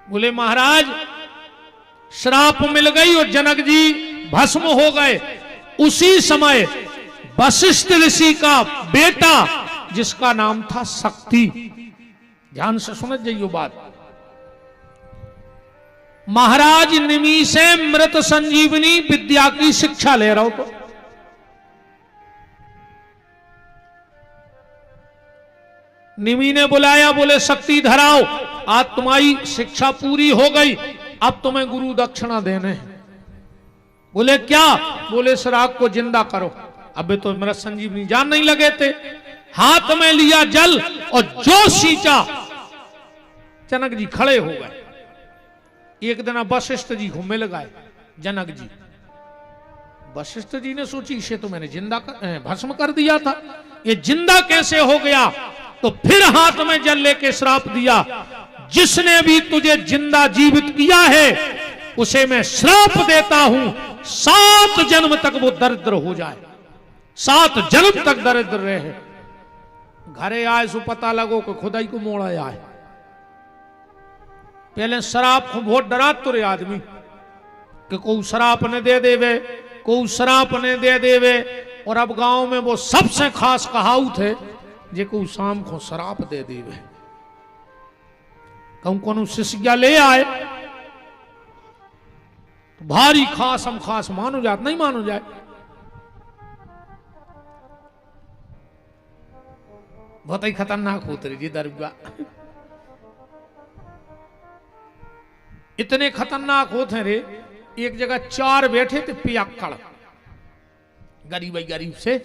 बोले महाराज श्राप मिल गई और जनक जी भस्म हो गए। उसी समय वशिष्ठ ऋषि का बेटा जिसका नाम था शक्ति, ध्यान से समझ जाइए बात, महाराज निमि से मृत संजीवनी विद्या की शिक्षा ले रहा हो तो निमि ने बुलाया, बोले शक्ति धराओ, आज तुम्हारी शिक्षा पूरी हो गई, अब तुम्हें गुरु दक्षिणा देने हैं। बोले क्या? बोले श्राप को जिंदा करो। अबे तो मृत संजीवनी जान नहीं लगे थे, हाथ में लिया जल और जो सींचा, जनक जी खड़े हो गए। एक दिन वशिष्ठ जी को मिल गए जनक जी। वशिष्ठ जी ने सोची इसे तो मैंने जिंदा भस्म कर दिया था, ये जिंदा कैसे हो गया? तो फिर हाथ में जल लेके श्राप दिया, जिसने भी तुझे जिंदा जीवित किया है उसे मैं श्राप देता हूं, 7 जन्म तक वो दरिद्र हो जाए, 7 जन्म तक दरिद्र रहे। घरे आए सो पता लगो कि खुदाई को मोड़ा आए। पहले शराब को बहुत डराते रहे आदमी कि कोई शराब ने दे देवे, कोई शराब ने दे देवे। और अब गांव में वो सबसे खास कहावत है, जे को शाम को शराब दे देवे। कहूं कौन शिष्या ले आए तो भारी खास हम खास मानो जात नहीं मानो जाए। बहुत ही खतरनाक होते रही जी दरगाह, इतने खतरनाक होते रे। एक जगह 4 बैठे थे पियक्कड़, गरीब से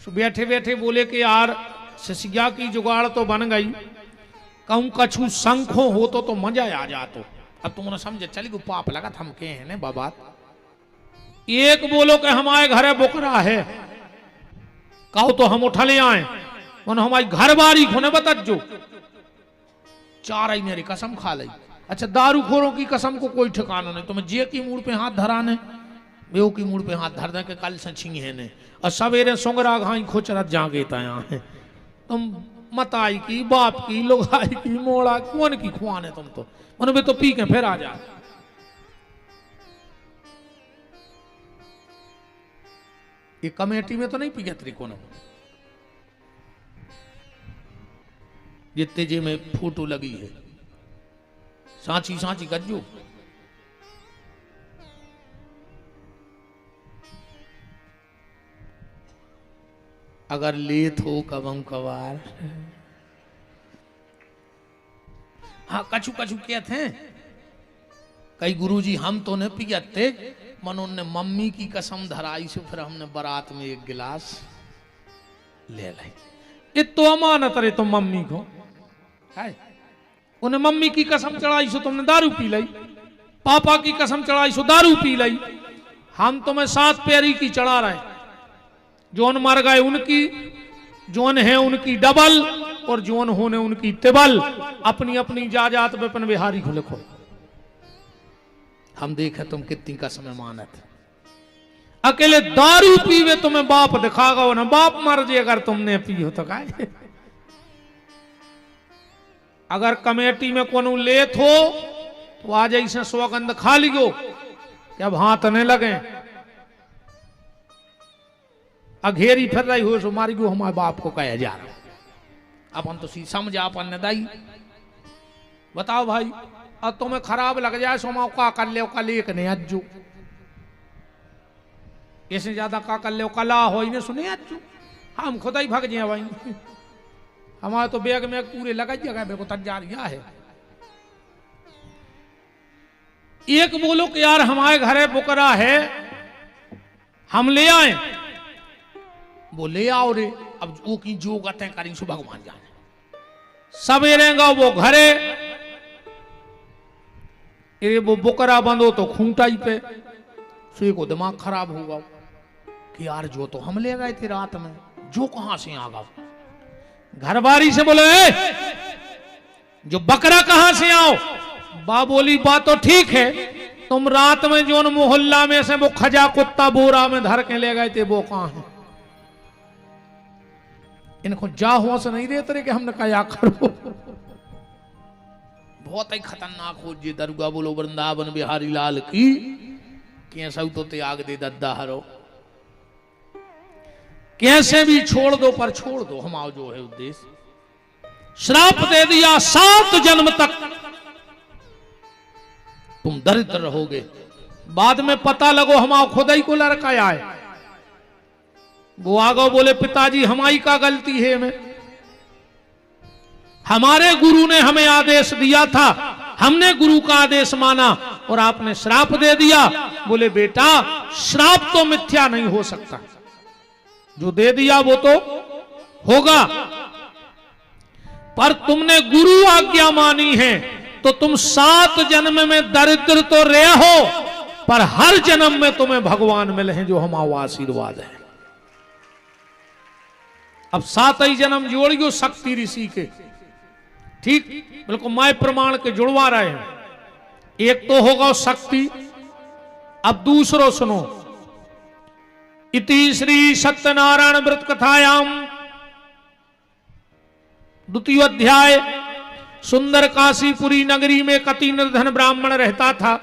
बैठे बैठे बोले कि यार शिष्या की जुगाड़ तो बन गई, कहूं कछु शंखो हो तो मजा आ जातो। अब तुमने समझे चली को पाप लगा हम के हैं ने बाबा। एक बोलो कि हमारे घरे बुकरा है, कहो तो हम उठा ले आए, हमारी घर बारी खोने बता जो 4 आई मेरी कसम खा ली। अच्छा दारूखोरों की कसम को कोई ठिकाना नहीं, तुम्हें जे की मूड पे हाथ धराने, बेव की मूड पे हाथ धर दे के कल से छिंगे ने और सवेरे सोंगरा घाई खोचरत जागे तया है। तुम मताई की, बाप की, लुगाई की, मोड़ा कौन की खुआने तुम तो उनमें तो पी के फिर आ जा। ये कमेटी में तो नहीं पिया त्रिकोण, ये तेजे में फोटो लगी है सांची सांची गज्जू। अगर लेत हो कबम कवार, हाँ कछु कछु कहते हैं कई गुरुजी हम तो नहीं पियते, मनो ने मम्मी की कसम धराई से फिर हमने बारात में 1 गिलास ले ली। ये तो अमानत रहे तो मम्मी को है, उन्हें मम्मी की कसम चढ़ाई सो तुमने दारू पी ली, पापा की कसम चढ़ाई सो दारू पी ली। हम तुम्हें 7 पैरी की चढ़ा रहे, जोन मर गए उनकी, जोन है उनकी डबल और जोन होने उनकी तिबल। अपनी अपनी जाजात पे अपन बिहारी को लिखो, हम देखे तुम कितनी कसम मानत। अकेले दारू पीवे तुम्हें बाप दिखागा ना, बाप मर जाए अगर तुमने पी हो तो काय। अगर कमेटी में कोनो लेत हो तो आज ऐसे सौगंध खा लियो कि अब हाथ नहीं लगे। अघेरी फिर रही हो सो मारी गो हमारे बाप को कहा जा रहा। अपन तो सी समझा अपन ने दाई बताओ भाई, अब तुम्हें खराब लग जाए सो मौका कर ले कल एक ने अज्जू, इससे ज्यादा का कर ले कला हो इन्हें सुने अज्जू, हम खुदा ही भाग जाए भाई। हमारे तो बैग में पूरे लगा जगह मेरे को तैयारियां है। एक बोलो कि यार हमारे घरे बुकरा है हम ले आए, वो ले आओ रे। अब वो की जो गते करी सो भगवान जाने। सवेरे गो वो घरे, ये वो बुकरा बंदो तो खूंटाई पे, सो को दिमाग खराब होगा कि यार जो तो हम ले गए थे रात में, जो कहां से आ गया। घरबारी से बोले जो बकरा कहां से आओ। बा बोली बात तो ठीक है, तुम रात में जो मोहल्ला में से वो खजा कुत्ता बोरा में धर के ले गए थे वो कहां है। इनको जा होश नहीं देते रहे कि हमने कहा करो। बहुत ही खतरनाक हो जे दरुगा बोलो वृंदावन बिहारी लाल की कैसा तो त्याग दे दद्दा हरो कैसे भी छोड़ दो पर छोड़ दो हमारा जो है उद्देश्य श्राप दे दिया 7 जन्म तक तुम दरिद्र रहोगे बाद में पता लगो हमारा खुद ही को लड़का आए वो आगो बोले पिताजी हमारी का गलती है में हमारे गुरु ने हमें आदेश दिया था हमने गुरु का आदेश माना और आपने श्राप दे दिया बोले बेटा श्राप तो मिथ्या नहीं हो सकता जो दे दिया वो तो होगा पर तुमने गुरु आज्ञा मानी है तो तुम 7 जन्म में दरिद्र तो रहे हो पर हर जन्म में तुम्हें भगवान मिले हैं जो हमारा आशीर्वाद है अब 7 ही जन्म जोड़ियो शक्ति ऋषि के ठीक बिल्कुल मैं प्रमाण के जुड़वा रहे हैं एक तो होगा शक्ति अब दूसरो सुनो इति श्री सत्यनारायण व्रत कथायाम 2 अध्याय सुंदर काशीपुरी नगरी में कति निर्धन ब्राह्मण रहता था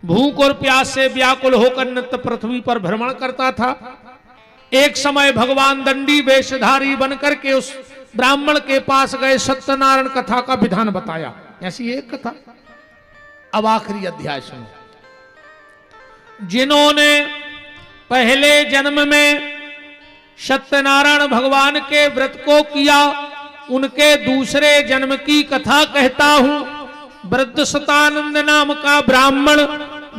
भूख और प्यास से व्याकुल होकर नित्य पृथ्वी पर भ्रमण करता था एक समय भगवान दंडी वेशधारी बनकर के उस ब्राह्मण के पास गए सत्यनारायण कथा का विधान बताया ऐसी एक कथा अब आखिरी अध्याय सुनो जिन्होंने पहले जन्म में सत्यनारायण भगवान के व्रत को किया उनके दूसरे जन्म की कथा कहता हूं वृद्ध सतानंद नाम का ब्राह्मण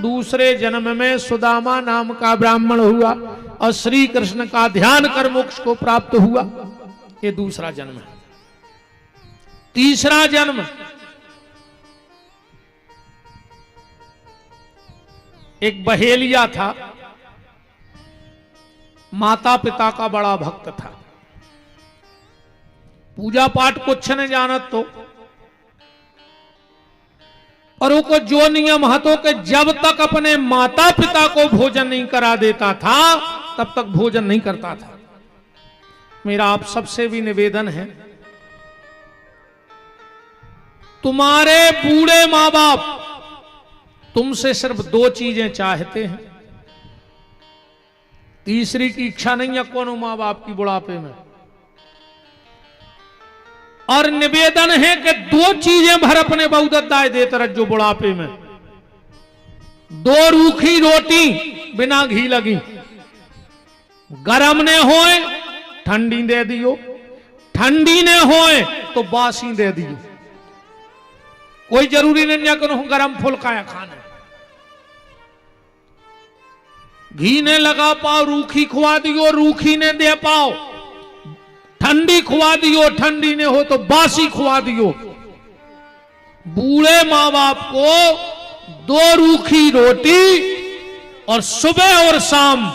दूसरे जन्म में सुदामा नाम का ब्राह्मण हुआ और श्री कृष्ण का ध्यान कर मोक्ष को प्राप्त हुआ ये दूसरा जन्म है तीसरा जन्म एक बहेलिया था माता पिता का बड़ा भक्त था पूजा पाठ कुछ न जानत तो और वो जो नियम हतो कि जब तक अपने माता पिता को भोजन नहीं करा देता था तब तक भोजन नहीं करता था मेरा आप सबसे भी निवेदन है तुम्हारे बूढ़े मां बाप तुमसे सिर्फ 2 चीजें चाहते हैं तीसरी की इच्छा नहीं है कौन मां बाप की बुढ़ापे में और निवेदन है कि 2 चीजें भर अपने बहुदत्ताए देते रह जो बुढ़ापे में 2 रूखी रोटी बिना घी लगी गरम ने होए ठंडी दे दियो ठंडी ने होए तो बासी दे दियो कोई जरूरी नहीं कि गरम फुलकाया खाना घी ने लगा पाओ रूखी खुआ दियो रूखी ने दे पाओ ठंडी खुआ दियो ठंडी ने हो तो बासी खुआ दियो बूढ़े मां बाप को 2 रूखी रोटी और सुबह और शाम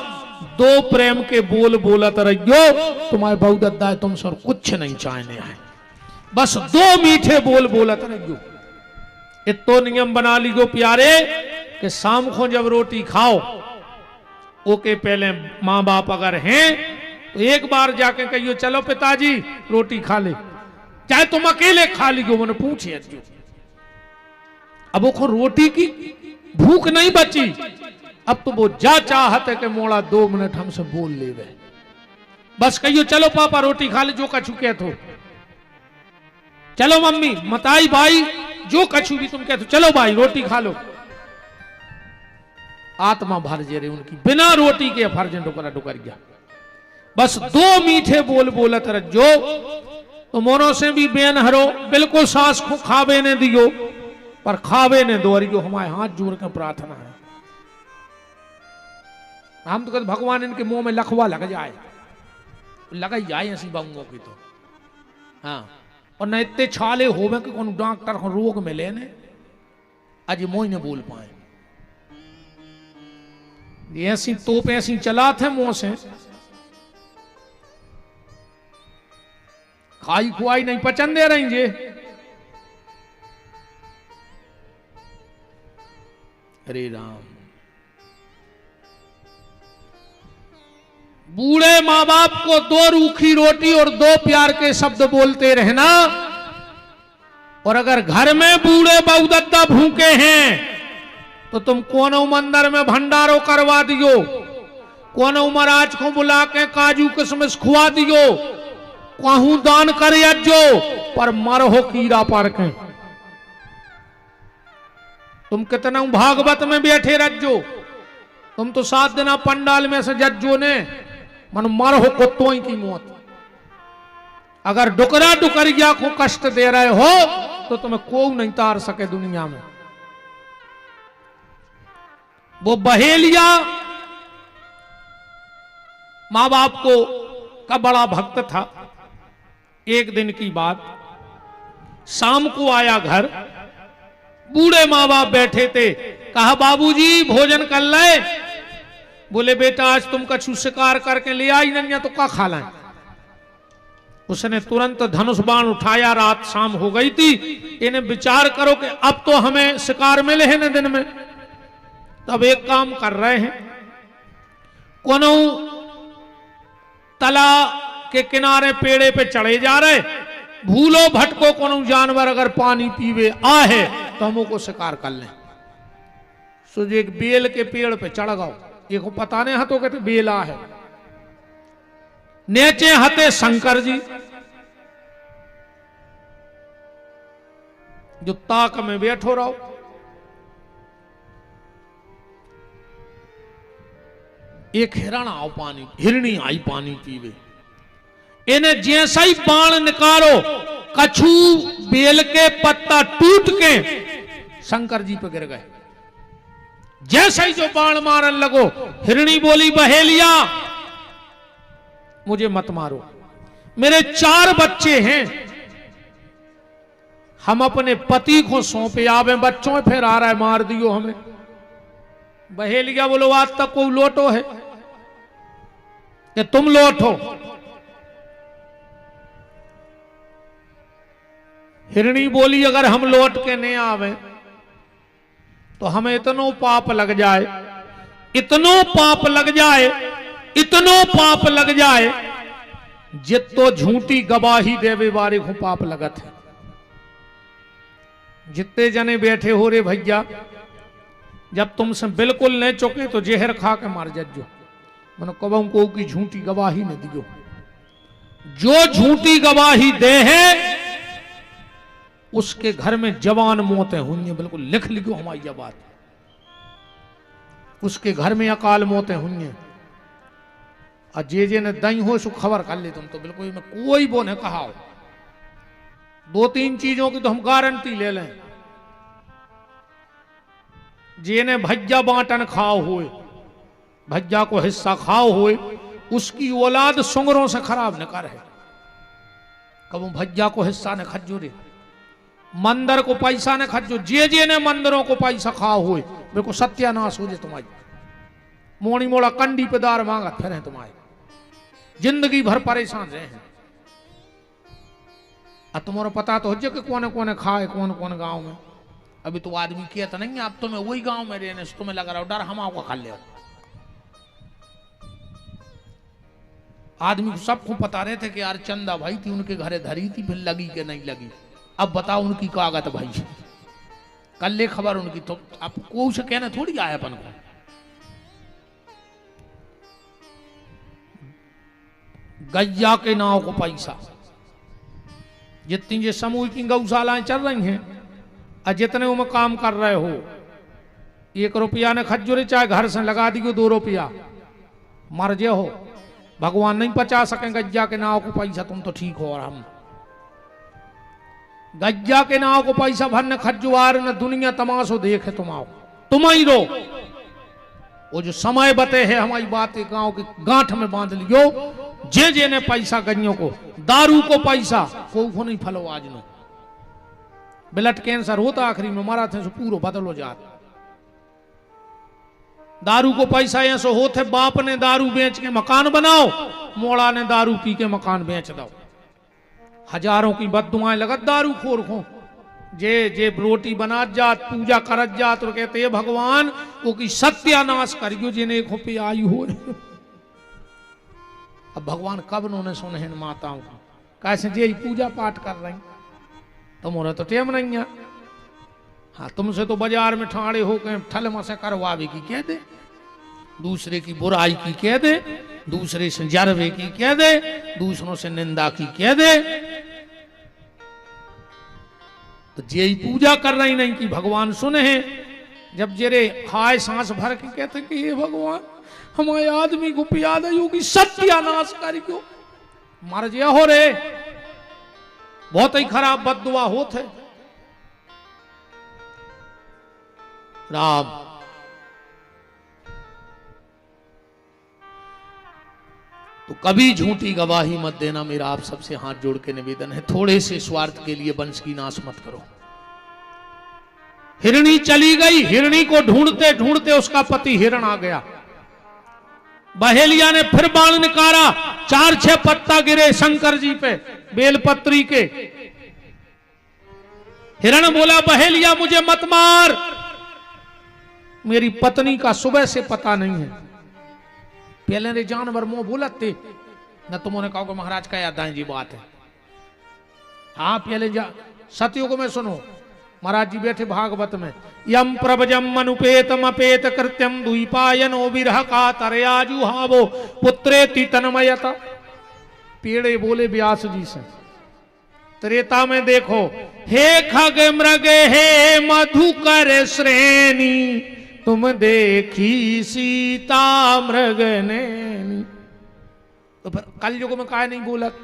2 प्रेम के बोल बोलत रहियो तुम्हारे बहुदत्ता तुम सर कुछ नहीं चाहने हैं बस 2 मीठे बोल बोलत रहियो इतो नियम बना लीजिए प्यारे कि शाम को जब रोटी खाओ ओके पहले मां बाप अगर हैं तो एक बार जाके कहियो चलो पिताजी रोटी खा ले चाहे तुम अकेले खा लीजिए मैंने पूछे अब वो रोटी की भूख नहीं बची अब तो वो जा चाहत है कि मोड़ा 2 मिनट हमसे बोल ले वे बस कहियो चलो पापा रोटी खा ले जो कछु कह तो चलो मम्मी मताई भाई जो कछु भी तुम कहते चलो भाई रोटी खा लो आत्मा भर जे रही उनकी बिना रोटी के फर्जन डुकर गया बस 2 मीठे बोल बोलत रहो तो मोनो से भी बेन हरो बिल्कुल सास को खावे ने दियो पर खावे ने दो रियो हमारे हाथ जोड़ कर प्रार्थना है हम तो कहते भगवान इनके मुंह में लखवा लग जाए लगा जाए ऐसी बांगों की तो हाँ और न इतने छाले होवे कि कौन डॉक्टर को रोग में लेने आज मोह ने बोल पाए ऐसी तोप ऐसी चला थे मुंह से खाई खुआई नहीं पचन दे रही जे हरे राम बूढ़े मां बाप को 2 रूखी रोटी और 2 प्यार के शब्द बोलते रहना और अगर घर में बूढ़े बहुदत्ता भूखे हैं तो तुम कोनों मंदिर में भंडारो करवा दियो, कोनों महाराज को बुला के काजू किशमिश खुआ दियो, कहूं दान कर जो, पर मरहो कीड़ा पर के। तुम कितना भागवत में बैठे रज्जो, तुम तो 7 दिन पंडाल में से जज्जो ने मन मरहो कुत्तों की मौत। अगर डुकरा डुकरिया को कष्ट दे रहे हो तो तुम्हें कोई नहीं तार सके दुनिया में। वो बहेलिया मां बाप को का बड़ा भक्त था। एक दिन की बात, शाम को आया घर, बूढ़े मां बाप बैठे थे, कहा बाबूजी भोजन कर ले। बोले बेटा आज तुम कछु शिकार करके ले आई नहीं तो क्या खा लाए। उसने तुरंत धनुष बाण उठाया, रात शाम हो गई थी, इन्हें विचार करो कि अब तो हमें शिकार मिले हैं न दिन में। तब एक काम कर रहे हैं, कोनो तला के किनारे पेड़े पे चढ़े जा रहे, भूलो भटको कोनो जानवर अगर पानी पीवे आहे तो हमको शिकार कर लें। सो एक बेल के पेड़ पे चढ़ गओ, एक पता नहीं हतो कहते बेला है, नेचे हते शंकर जी जो ताक में बैठो रहो। एक हिरण आओ पानी, हिरणी आई पानी पीवे, इन्हें जैसा ही बाण निकालो कछु बेल के पत्ता टूट के शंकर जी पे गिर गए। जैसे ही जो बाण मारन लगो, हिरणी बोली बहेलिया मुझे मत मारो, मेरे 4 बच्चे हैं, हम अपने पति को सौंपे आवे, बच्चों में फिर आ रहा है मार दियो हमें। बहेलिया बोलो आज तक कोई लोटो है कि तुम लोटो। हिरणी बोली अगर हम लौट के नहीं आवे तो हमें इतनो पाप लग जाए, इतनो पाप लग जाए, इतनो पाप लग जाए, जितो झूठी गवाही देवे बारे को पाप लगत है। जितने जने बैठे हो रे भैया, जब तुमसे बिल्कुल नहीं चुके तो जहर खा के मार जज्जो, मनो कबों को की झूठी गवाही न दियो। जो झूठी गवाही दे है उसके घर में जवान मौतें हुई हैं, बिल्कुल लिख लिखो हमारी यह बात, उसके घर में अकाल मौतें हुई हैं। और जे ने दई हो सो खबर कर ले तुम तो बिल्कुल में कोई वो ने कहा हो। 2-3 चीजों की तो हम गारंटी ले लें। जे ने भज्जा बांटन खाओ हुए, भज्जा को हिस्सा खाओ हुए, उसकी औलाद सुंगरों से खराब न कर है। कब भज्जा को हिस्सा ने खज्जो रे, मंदिर को पैसा ने खज्जो, जे ने मंदिरों को पैसा खाओ हुए, मेरे को सत्यानाश हो जाए तुम्हारी। मोड़ी मोड़ा कंडी पे दार मांगत फिर हैं तुम्हारे, जिंदगी भर परेशान रहे हैं। तुम्हारा पता तो हो जे कि कौन कौन खाए, कौन कौन गांव में। अभी तो आदमी कहता नहीं, अब तो मैं वही गांव में रहने से तुम्हें लगा रहा डर हम आपको खा ले। आदमी को सबको पता रहे थे कि यार चंदा भाई थी उनके घरे धरी थी, फिर लगी कि नहीं लगी। अब बताओ उनकी कागत भाई, कल ले खबर उनकी, तो आप को उसे कहना थोड़ी आया अपन को। गैया के नाव को पैसा, जितनी ये समूह की गौशालाएं चल रही हैं और जितने उनमें काम कर रहे हो, 1 रुपया ने खज्जूरे चाहे घर से लगा दियो 2 रुपया, मर जे हो, भगवान नहीं बचा सकेंगे गैया के नाव को पैसा। तुम तो ठीक हो, और हम गैया के नाव को पैसा भरने खज्जुआर न दुनिया तमाशो देखे, तुम आओ तुम ही रो। वो जो समय बते है हमारी बात गांव की गांठ में बांध लियो। जे ने पैसा गइयों को, दारू को पैसा को नहीं फलो आज नो। ब्लड कैंसर होता आखिरी में मरा थे, पूरा बदल हो जाता। दारू को पैसा ऐसो होते, बाप ने दारू बेच के मकान बनाओ, मोड़ा ने दारू पी के मकान बेच दो। हजारों की बददुआएं लगत दारू खोर को, जे रोटी बना जात, पूजा करत जात, तो कहते भगवान वो की सत्यानाश करियो जिन्हें खोपे आई हो। अब भगवान कब उन्होंने सुने माताओं को, कैसे जे पूजा पाठ कर रही, तुम्हारा तो टेम नहीं है। हाँ, तुमसे तो बाजार में ठाड़े होकर ठल मसे करवावे की कह दे, दूसरे की बुराई की कह दे, दूसरे से जरवे की कह दे, दूसरों से निंदा की कह दे। तो यही पूजा कर रही नहीं कि भगवान सुने हैं। जब जेरे हाय सांस भर के कहते कि ये भगवान हमारे आदमी को पियाद होगी सत्यानाश कर क्यों मर गया हो रे, बहुत ही खराब बददुआ होते। राम तो कभी झूठी गवाही मत देना, मेरा आप सबसे हाथ जोड़ के निवेदन है। थोड़े से स्वार्थ के लिए वंश की नाश मत करो। हिरणी चली गई, हिरणी को ढूंढते ढूंढते उसका पति हिरण आ गया। बहेलिया ने फिर बाण निकाला, 4-6 पत्ता गिरे शंकर जी पे बेलपत्री के। हिरण बोला बहेलिया मुझे मत मार, मेरी पत्नी का सुबह से पता नहीं है। पहले रे जानवर मुंह बोलते न, तुमने कहा कि महाराज क्या याद जी बात है। हाँ पहले सतयुग में सुनो, महाराज जी बैठे भागवत में, यम प्रभजम मनुपेतम अपेत कृत्यम द्वीपायनो विरह का तरयाजुहावो पुत्रेति तन्मयता। पेड़े बोले व्यास जी से, त्रेता में देखो, हे खग मृग हे मधुकर श्रेणी, तुम देखी सीता मृग नैनी। तो फिर कल युग में काहे नहीं बोलत,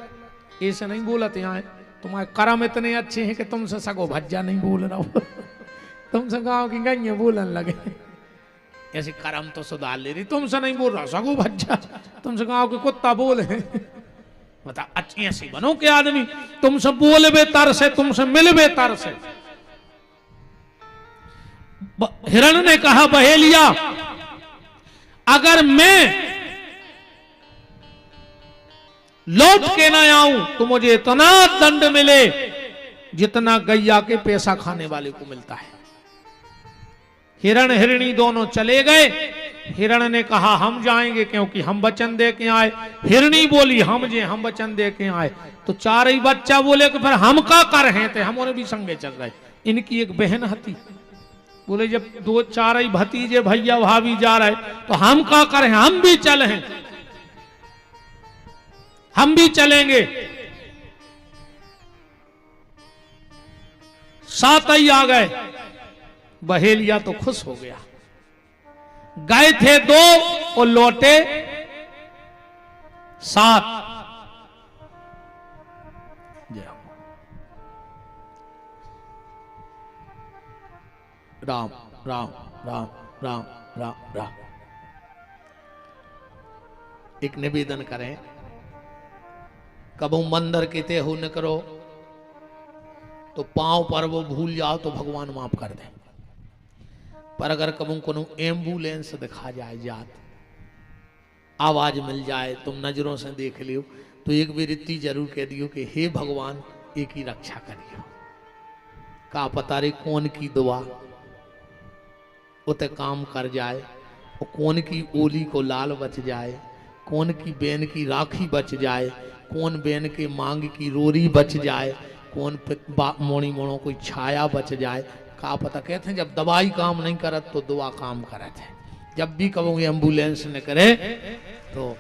ऐसे नहीं बोलत। यहाँ तुम्हारे कर्म इतने अच्छे हैं कि तुमसे सगो भज्जा नहीं बोल रहा हो तुमसे गाँव की गई बोलन लगे, ऐसे कर्म तो सुधार ले रही, तुमसे नहीं बोल रहा सगो भज्जा, तुमसे गाँव के कुत्ता बोले बता। अच्छी ऐसी बनो के आदमी, तुमसे बोलबे तर से, तुमसे मिलबे तर से। हिरण ने कहा बहेलिया अगर मैं लौट के ना आऊं तो मुझे इतना दंड मिले जितना गैया के पैसा खाने वाले को मिलता है। हिरण हिरणी दोनों चले गए। हिरण ने कहा हम जाएंगे क्योंकि हम वचन दे के आए। हिरणी बोली हम वचन दे के आए। तो चार ही बच्चा बोले कि फिर हम का कर हैं थे, हम भी संगे चल रहे। इनकी एक बहन हती, बोले जब 2-4 ही भतीजे भैया भाभी जा रहे तो हम का करें, हम भी चले हैं, हम भी चलेंगे। 7 ही आ गए। बहेलिया तो खुश हो गया। गए थे 2 और लौटे 7। राम राम राम राम राम राम। एक निवेदन करें, कबू मंदिर के ते हो न करो तो पांव पर वो भूल जाओ तो भगवान माफ कर दे। पर अगर कबू को एम्बुलेंस दिखा जाए, जात आवाज मिल जाए, तुम नजरों से देख लियो तो एक बार इतनी जरूर कह दियो कि हे भगवान एक ही रक्षा करियो। का पता रे कौन की दुआ उते काम कर जाए, और कौन की ओली को लाल बच जाए, कौन की बेन की राखी बच जाए, कौन बेन के मांग की रोरी बच जाए, कौन मोड़ी मोड़ों कोई छाया बच जाए। का पता। कहते हैं जब दवाई काम नहीं करत तो दुआ काम करत है। जब भी कहोगे एम्बुलेंस न करे तो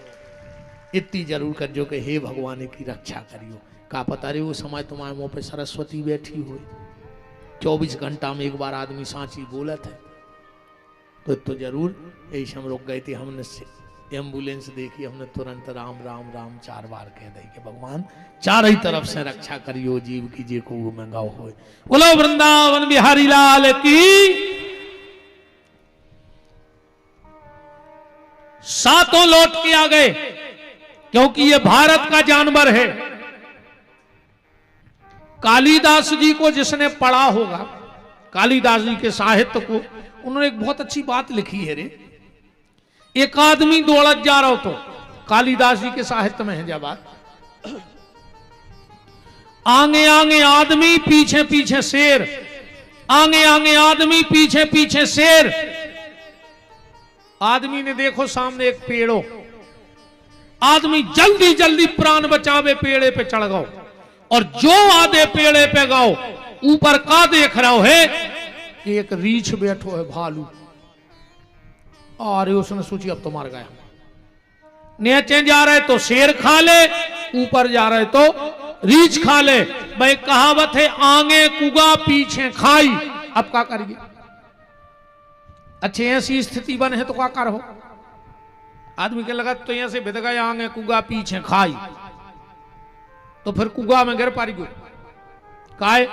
इतनी जरूर कर जो कि हे भगवान की रक्षा करियो। का पता रे वो समय तुम्हारे मुंह पे सरस्वती बैठी हुई, 24 घंटा में एक बार आदमी सांची बोलत है। तो जरूर यही हम रुक गए थे। हमने एम्बुलेंस देखी, हमने तुरंत राम राम राम 4 बार कह दी कि भगवान चार ही तरफ से रक्षा करियो, जीव की जे को में गाओ हो। बोलो वृंदावन बिहारी लाल की। 7 लौट के आ गए क्योंकि ये भारत का जानवर है। कालिदास जी को जिसने पढ़ा होगा, कालिदास जी के साहित्य को, उन्होंने एक बहुत अच्छी बात लिखी है रे। एक आदमी दौड़त जा रहा हो तो कालिदास जी के साहित्य में है जब बात, आगे आगे आदमी पीछे पीछे शेर, आगे आगे आदमी पीछे पीछे शेर। आदमी ने देखो सामने एक पेड़ हो, आदमी जल्दी जल्दी प्राण बचावे पेड़े पे चढ़ गओ, और जो आधे पेड़े पे गओ ऊपर का देख रहा है कि एक रीछ बैठो है भालू। अरे उसने सोची अब तो मार गया। नीचे जा रहे तो शेर खा ले, ऊपर जा रहे तो रीछ खा ले। भाई कहावत है आगे कुगा पीछे खाई। अब क्या करिए? अच्छे ऐसी स्थिति बने है तो क्या करो? आदमी के लगा तो ऐसे बिद गए आगे कुगा पीछे खाई, तो फिर कुगा में गिर पारी काय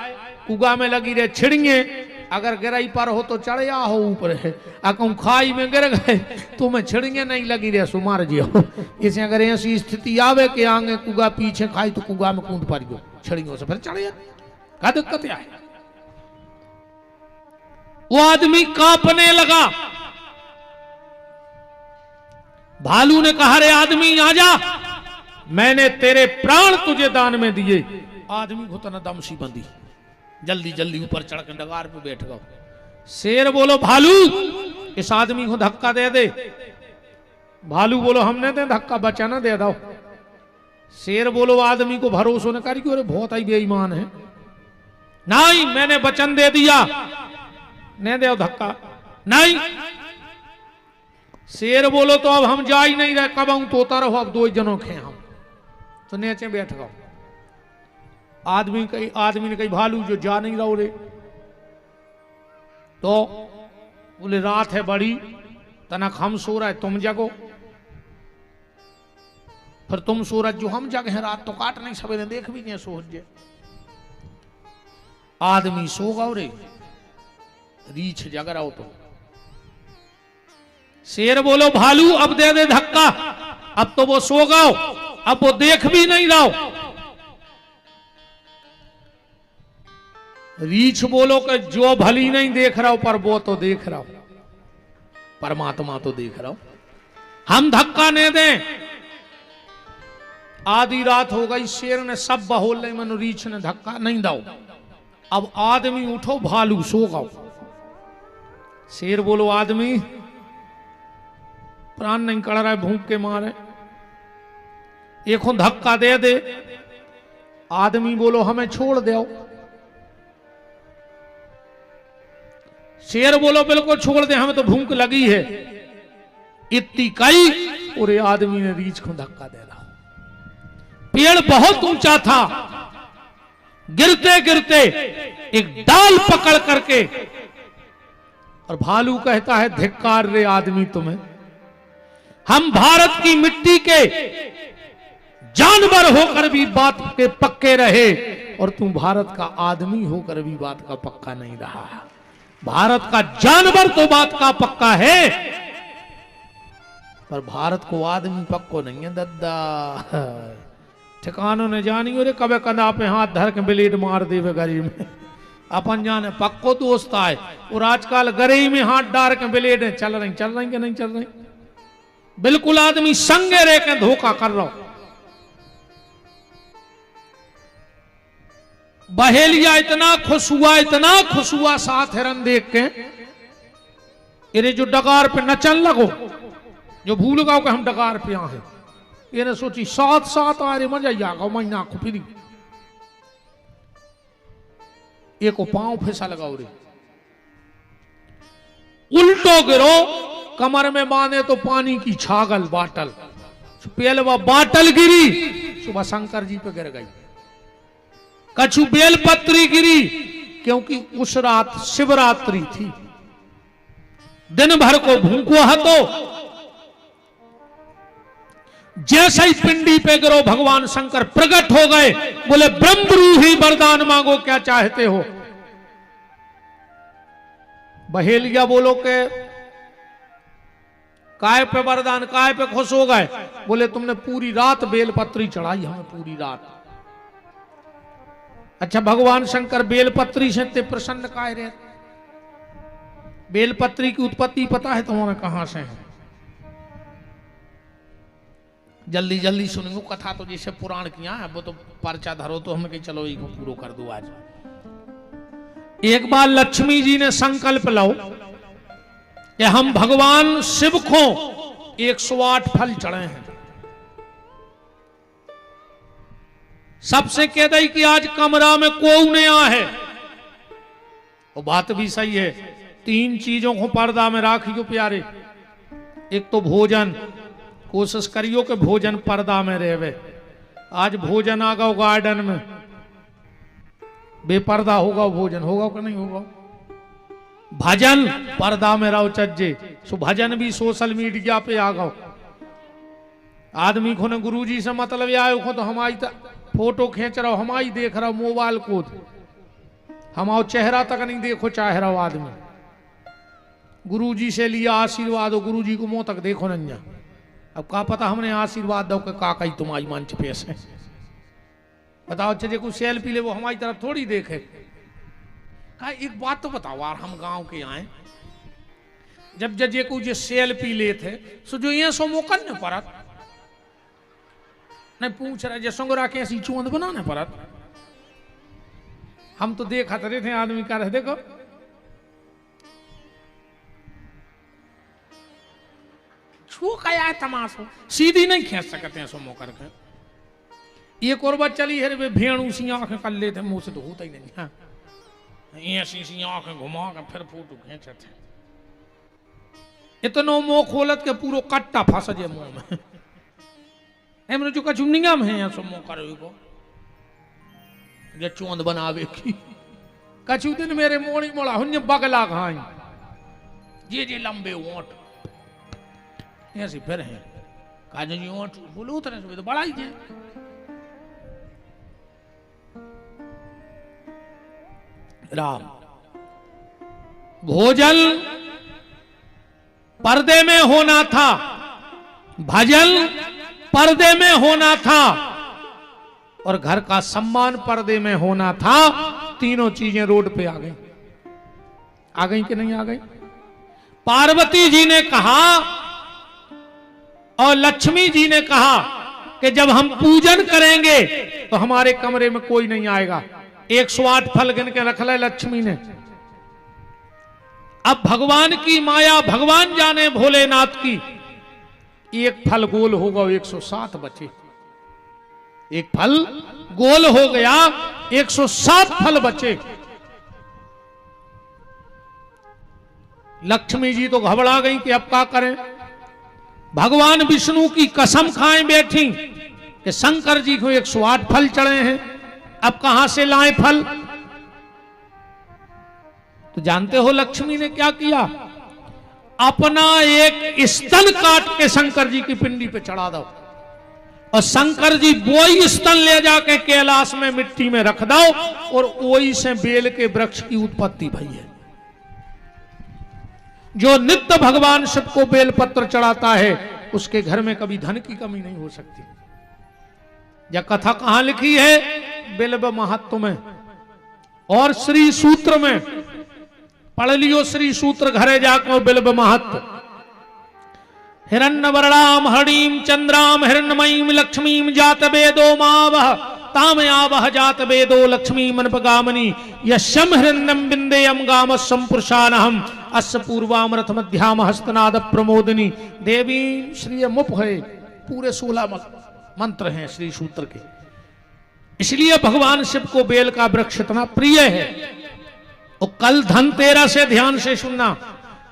कुगा में लगी रहे छिड़िए। अगर गिराई पर हो तो चढ़ या हो ऊपर है, अगर खाई में गिर गए तो मैं छिड़िए नहीं लगी रहे सो मार जियो। इसे अगर ऐसी स्थिति आवे कि आगे कुगा पीछे खाई तो कुगा में कूद पारियो छिड़ियों से फिर चढ़ जा। क्या दिक्कत है? वो आदमी कांपने लगा। भालू ने कहा रे आदमी आजा, मैंने तेरे प्राण तुझे दान में दिए। आदमी को तना दम सी बंदी, जल्दी जल्दी ऊपर चढ़ के डगार पे बैठ गओ। शेर बोलो भालू इस आदमी को धक्का दे दे। भालू बोलो हमने दे धक्का, बचा ना दे दो। शेर बोलो आदमी को भरोसा न करी, अरे बहुत ही बेईमान है। नहीं मैंने वचन दे दिया, नहीं दे धक्का नहीं। शेर बोलो तो अब हम जा ही नहीं रहे, कब आऊं तोता रहो, अब 2 जनों खे हम तो नीचे बैठ गओ। आदमी ने कही भालू जो जा नहीं रहो रे, तो बोले रात है बड़ी तनक हम सो रहे तुम जगो, फिर तुम सूरज जो हम जग हैं रात तो काट नहीं सवेरे देख भी नहीं सूरज। आदमी सो गओ रे, रीछ जग रहो तो। शेर बोलो भालू अब दे दे धक्का, अब तो वो सो गओ, अब वो देख भी नहीं रहो। रीछ बोलो कि जो भली नहीं देख रहा हो पर वो तो देख रहा हो, परमात्मा तो देख रहा हो, हम धक्का नहीं दें। आधी रात हो गई, शेर ने सब बहोल नहीं मनु, रीछ ने धक्का नहीं दो। अब आदमी उठो, भालू सो गओ। शेर बोलो आदमी प्राण नहीं कड़ रहा है भूख के मारे, एक धक्का दे दे। आदमी बोलो हमें छोड़ दो। शेर बोलो बिल्कुल छोड़ दे, हमें तो भूख लगी है। इतनी कई और ये आदमी ने रीछ को धक्का दे रहा। पेड़ बहुत ऊंचा था, गिरते गिरते एक डाल पकड़ करके, और भालू कहता है धिक्कार रे आदमी तुम्हें, हम भारत की मिट्टी के जानवर होकर भी बात के पक्के रहे और तू भारत का आदमी होकर भी बात का पक्का नहीं रहा। भारत का जानवर तो बात का पक्का है पर भारत को आदमी पक्को नहीं है दद्दा। ठिकानों ने जानी और कबे कंधा पे हाथ धर के ब्लेड मार देवे गरीब में, अपन जाने पक्को दोस्त आए। और आजकल गरी में हाथ डाल के ब्लेड चल रही कि नहीं चल रही, बिल्कुल आदमी संगे रह के धोखा कर रहा। बहेलिया इतना खुश हुआ साथ हिरन देख के, इन्हें जो डगार पे नचन लगो, जो भूल गओ कि हम डगार पे यहाँ हैं, इन्हें सोची साथ साथ आ रहे मजा आगा महीना को फिरी एक पांव फिसा लगाओ रे, उल्टो गिरो, कमर में बांधे तो पानी की छागल बाटल, पेलवा बाटल गिरी, सुबह शंकर जी पे गिर गई। कछु बेलपत्री गिरी, क्योंकि उस रात शिवरात्रि थी, दिन भर को भूखो हतो। जैसे ही पिंडी पे गिरो भगवान शंकर प्रकट हो गए, बोले ब्रह्मरूही वरदान मांगो क्या चाहते हो। बहेलिया बोलो के काय पे वरदान, काय पे खुश हो गए, बोले तुमने पूरी रात बेलपत्री चढ़ाई हमें पूरी रात। अच्छा भगवान शंकर बेलपत्री से ते प्रसन्न काय रहे, बेलपत्री की उत्पत्ति पता है तुम्हें कहां से है? जल्दी जल्दी सुनियो कथा, तो जैसे पुराण किया है वो तो पर्चा धरो तो हमने कही चलो इसको पूरा कर दो आज। एक बार लक्ष्मी जी ने संकल्प लो कि हम भगवान शिव को 108 फल चढ़े हैं, सबसे कह दई कि आज कमरा में कोई नहीं आ है, और बात भी सही है। 3 चीजों को पर्दा में राखियो प्यारे। एक तो भोजन, कोशिश करियो कि भोजन पर्दा में रहे। आज भोजन आ गो गार्डन में, बेपर्दा होगा भोजन, होगा कि नहीं होगा। भजन पर्दा में रहो चज्जे, सो भजन भी सोशल मीडिया पे आ गो। आदमी को ने गुरुजी से मतलब आयो को तो हमारी फोटो खींच रहा हो, हमारी देख रहा हो मोबाइल को, हमारा चेहरा तक नहीं देखो चाह रहा हो आदमी। गुरुजी से लिया आशीर्वाद हो, गुरुजी को मुंह तक देखो नहीं। अब का पता हमने आशीर्वाद दो का कही तुम्हारी मंच पे से बताओ। चलिए कुछ सेल्फी ले, वो हमारी तरफ थोड़ी देखे। का एक बात तो बताओ यार, हम गांव के आए जब जजे को जो सेल्फी ले थे सो जो ये सो मौका न परत नहीं पूछ रहे, जैसों के ऐसी चूंद बनाने परत। हम तो देखा रहे थे आदमी का रहे, देखो छू का है तमाशो, सीधी नहीं खींच सकते हैं सोमो करके। एक और बात चली है रे, भेड़ू सी आंखें कर लेते मुंह से तो होता ही नहीं। हाँ ऐसी आंखें घुमा के फिर फोटो खींचे थे। इतनो मुंह खोलत के पूरो कट्टा फंस जाए मुंह में। एमने जो कचुनिया में है सोमो करो को जे चोंद बनावे की। कछु दिन मेरे मोड़ी मोड़ा हुन्य बगला खाई जे लंबे ओंठ ऐसे फिर है काजू जी ओंठ बोलो उतरे से तो बड़ा ही है। राम भोजन पर्दे में होना था, भजन पर्दे में होना था, और घर का सम्मान पर्दे में होना था। तीनों चीजें रोड पे आ गई कि नहीं आ गई। पार्वती जी ने कहा और लक्ष्मी जी ने कहा कि जब हम पूजन करेंगे तो हमारे कमरे में कोई नहीं आएगा। 108 फल गिन के रख ले लक्ष्मी ने। अब भगवान की माया भगवान जाने भोलेनाथ की। एक फल गोल होगा 107 बचे, एक फल गोल हो गया 107 फल बचे। लक्ष्मी जी तो घबरा गई कि अब क्या करें। भगवान विष्णु की कसम खाए बैठी कि शंकर जी को 108 फल चढ़े हैं, अब कहां से लाए फल। तो जानते हो लक्ष्मी ने क्या किया, अपना एक स्तन काट के शंकर जी की पिंडी पे चढ़ा दो, और शंकर जी वही स्तन ले जाके कैलाश में मिट्टी में रख दो, और वही से बेल के वृक्ष की उत्पत्ति भई है। जो नित्य भगवान शिव को बेलपत्र चढ़ाता है उसके घर में कभी धन की कमी नहीं हो सकती। यह कथा कहां लिखी है, बिल्व महत्व में और श्री सूत्र में। पढ़ लियो श्री सूत्र घरे जाकर बिल्व महत्व। हिरण्यवर्णाम हरिणीम चंद्राम हिरण्यमयीम लक्ष्मीम जात वेदो मावह ताम आवह जात वेदो लक्ष्मी मनपगामनी यशम हिरण्यम बिंदेयम गाम संपुरुषानहम अस्य पूर्वामृत मध्याम हस्तनाद प्रमोदिनी देवी श्री मुप है। पूरे 16 मंत्र हैं श्री सूत्र के। इसलिए भगवान शिव को बेल का वृक्ष इतना प्रिय है। और कल धनतेरस से ध्यान से सुनना,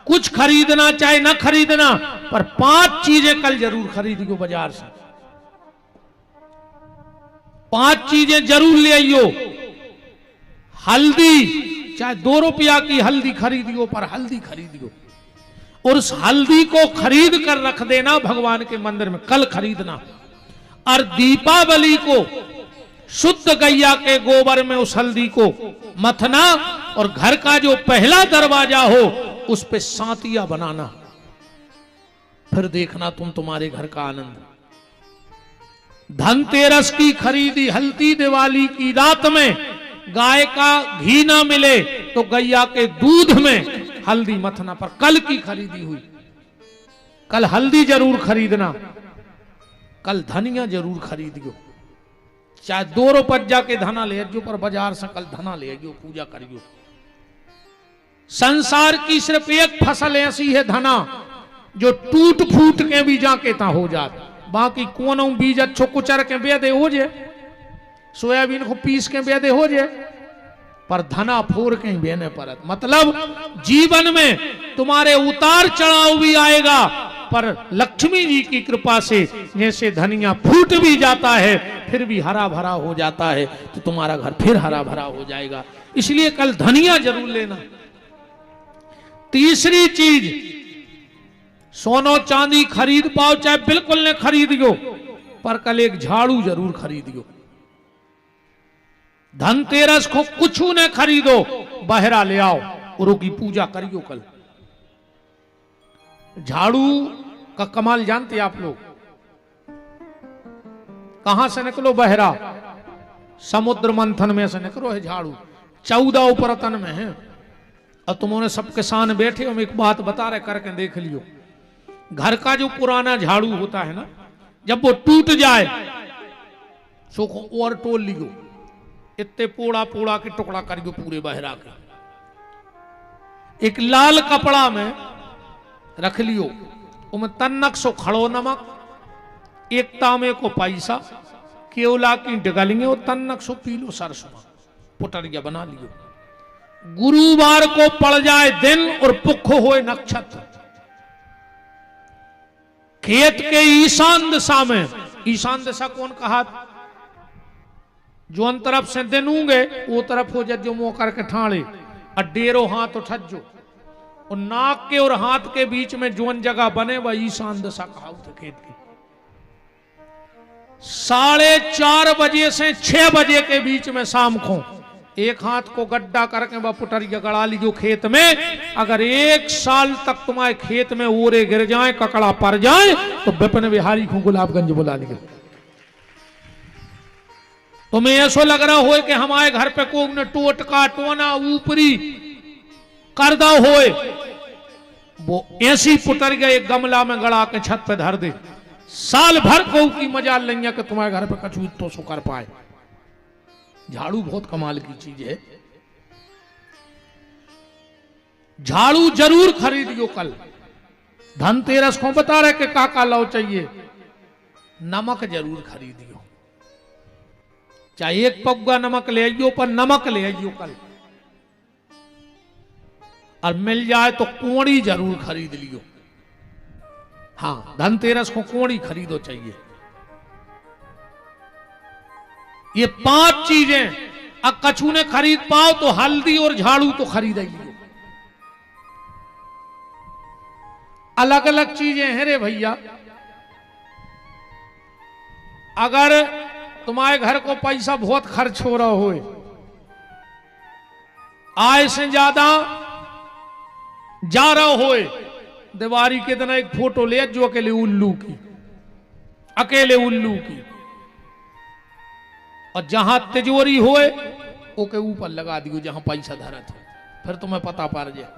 कुछ खरीदना चाहे ना खरीदना, पर 5 चीजें कल जरूर खरीदियो बाजार से। 5 चीजें जरूर ले आइयो। हल्दी, चाहे 2 रुपया की हल्दी खरीदियो, पर हल्दी खरीदियो, और उस हल्दी को खरीद कर रख देना भगवान के मंदिर में, कल खरीदना। और दीपावली को शुद्ध गैया के गोबर में उस हल्दी को मथना, और घर का जो पहला दरवाजा हो उस पे सांतिया बनाना। फिर देखना तुम तुम्हारे घर का आनंद। धनतेरस की खरीदी हल्दी, दिवाली की रात में गाय का घी ना मिले तो गैया के दूध में हल्दी मथना। पर कल की खरीदी हुई, कल हल्दी जरूर खरीदना, कल धनिया जरूर खरीदियो। चाहे 2 रुपया के धना ले जो, पर बाजार से कल धना ले जो, पूजा करियो। संसार की सिर्फ एक फसल ऐसी है धना जो टूट फूट के भी जाके ता हो जात। बाकी कोनो बीज अच्छो कुचर के बेदे हो जाए, सोयाबीन को पीस के बेदे हो जाए, पर धना फोर कहीं बेने परत। मतलब जीवन में तुम्हारे उतार चढ़ाव भी आएगा, पर लक्ष्मी जी की कृपा से जैसे धनिया फूट भी जाता है फिर भी हरा भरा हो जाता है, तो तुम्हारा घर फिर हरा भरा हो जाएगा। इसलिए कल धनिया जरूर लेना। तीसरी चीज, सोनो चांदी खरीद पाओ चाहे बिल्कुल न खरीदियो, पर कल एक झाड़ू जरूर खरीदियो। धनतेरस को कुछ न खरीदो, बहरा ले आओ, गुरु की पूजा करियो। कल झाड़ू का कमाल जानते आप लोग? कहां से निकलो बहरा? समुद्र मंथन में से निकलो है झाड़ू। 14 उपरतन में है। और तुमने सब किसान बैठे, हम एक बात बता रहे, करके देख लियो। घर का जो पुराना झाड़ू होता है ना, जब वो टूट जाए सो और तोड़ लियो, इतने पोड़ा पोड़ा के टुकड़ा करियो पूरे बहरा के। एक लाल कपड़ा में रख लियो, उनमें तन्नक सो खड़ो नमक, एक तांबे को पैसा, केवला की डगलिंगे और तन्नक सो पीलो सरसों, पुटरिया बना लियो। गुरुवार को पड़ जाए दिन और पुख होए नक्षत्र, खेत के ईशान दिशा में, ईशान दिशा कौन कहा? जो अन तरफ से दिन होंगे वो तरफ हो जो मुंह करके ठाणे, और डेरो हाथ उठजो, और नाक के और हाथ के बीच में जोन जगह बने वह ईशान दिशा कहा खेत की। 4:30 बजे से 6 बजे के बीच में शाम को एक हाथ को गड्ढा करके वह पुटरिया गड़ा लीजिए खेत में। अगर 1 साल तक तुम्हारे खेत में ओरे गिर जाए, ककड़ा पड़ जाए, तो विपिन बिहारी को गुलाबगंज बुला लीजिए। तुम्हें ऐसा लग रहा हो कि हमारे घर पे कोई ने टोटका टोना ऊपरी करदा होए, वो ऐसी पुटरिया एक गमला में गड़ा के छत पे धर दे, साल भर को की मजा लेंगे कि तुम्हारे घर पे कछु तो सो कर पाए। झाड़ू बहुत कमाल की चीज है। झाड़ू जरूर खरीदियो कल। धनतेरस को बता रहे कि काका लाओ चाहिए, नमक जरूर खरीदियो, चाहे 1 पग्गा नमक ले आइयो, पर नमक ले आइयो कल। और मिल जाए तो कोड़ी जरूर खरीद लियो। हाँ, धनतेरस को कोड़ी खरीदो चाहिए। ये 5 चीजें अब कछु ने खरीद पाओ तो हल्दी और झाड़ू तो खरीद लियो। अलग अलग चीजें हैं रे भैया। अगर तुम्हारे घर को पैसा बहुत खर्च हो रहा हो, आय से ज्यादा जा रहा हो, दिवाली के दिन एक फोटो ले जो अकेले उल्लू की, अकेले उल्लू की, और जहां तिजोरी होए ओके ऊपर लगा दियो जहां पैसा धरत हो, फिर तुम्हें पता पड़ जाए।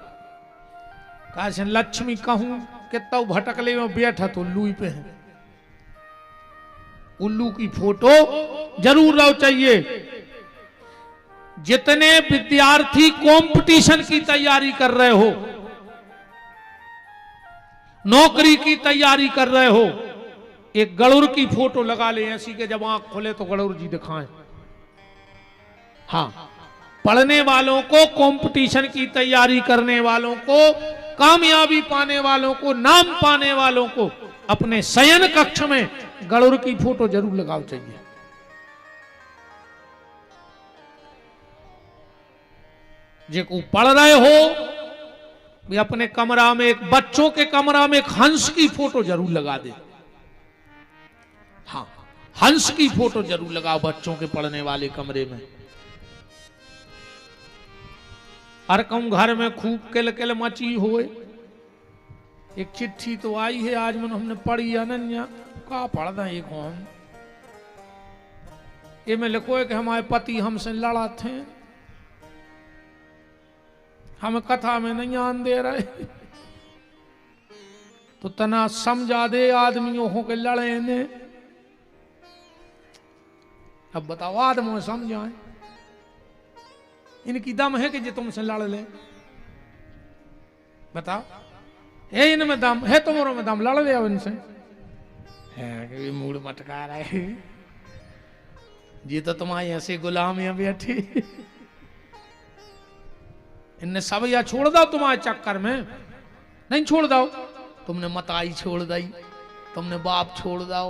कैसे लक्ष्मी कहूं कितना भटकले में बैठा तो उल्लू पे है। उल्लू की फोटो जरूर रहो चाहिए। जितने विद्यार्थी कंपटीशन की तैयारी कर रहे हो, नौकरी की तैयारी कर रहे हो, एक गरुड़ की फोटो लगा ले ऐसी के जब आंख खोले तो गरुड़ जी दिखाएं। हाँ, पढ़ने वालों को, कंपटीशन की तैयारी करने वालों को, कामयाबी पाने वालों को, नाम पाने वालों को अपने शयन कक्ष में गरुड़ की फोटो जरूर लगाओ चाहिए। जो पढ़ रहे हो भी अपने कमरा में, एक बच्चों के कमरा में एक हंस की फोटो जरूर लगा दे। हाँ, हंस की फोटो जरूर लगाओ बच्चों के पढ़ने वाले कमरे में। हर कम घर में खूब किलकिल मची होए। एक चिट्ठी तो आई है आज मन हमने पढ़ी, अनन्या का पढ़ना एक हम ये में लिखो है कि हमारे पति हमसे लड़ा थे, हमें कथा में नहीं आन दे रहे, तो तना समझा दे आदमियों हो के लड़े ने। अब बताओ आदमी समझाए, इनकी दम है कि जो तुमसे लड़ ले? बताओ, है इनमें दम है? तुम्हारों में दम, लड़ ले इनसे। है मूड मटका रहे जी, तो तुम्हारी ऐसे गुलाम यहाँ बैठी। इनने सब या छोड़ दो तुम्हारे चक्कर में, नहीं छोड़ दो। तुमने मताई छोड़ दी, तुमने बाप छोड़ दो,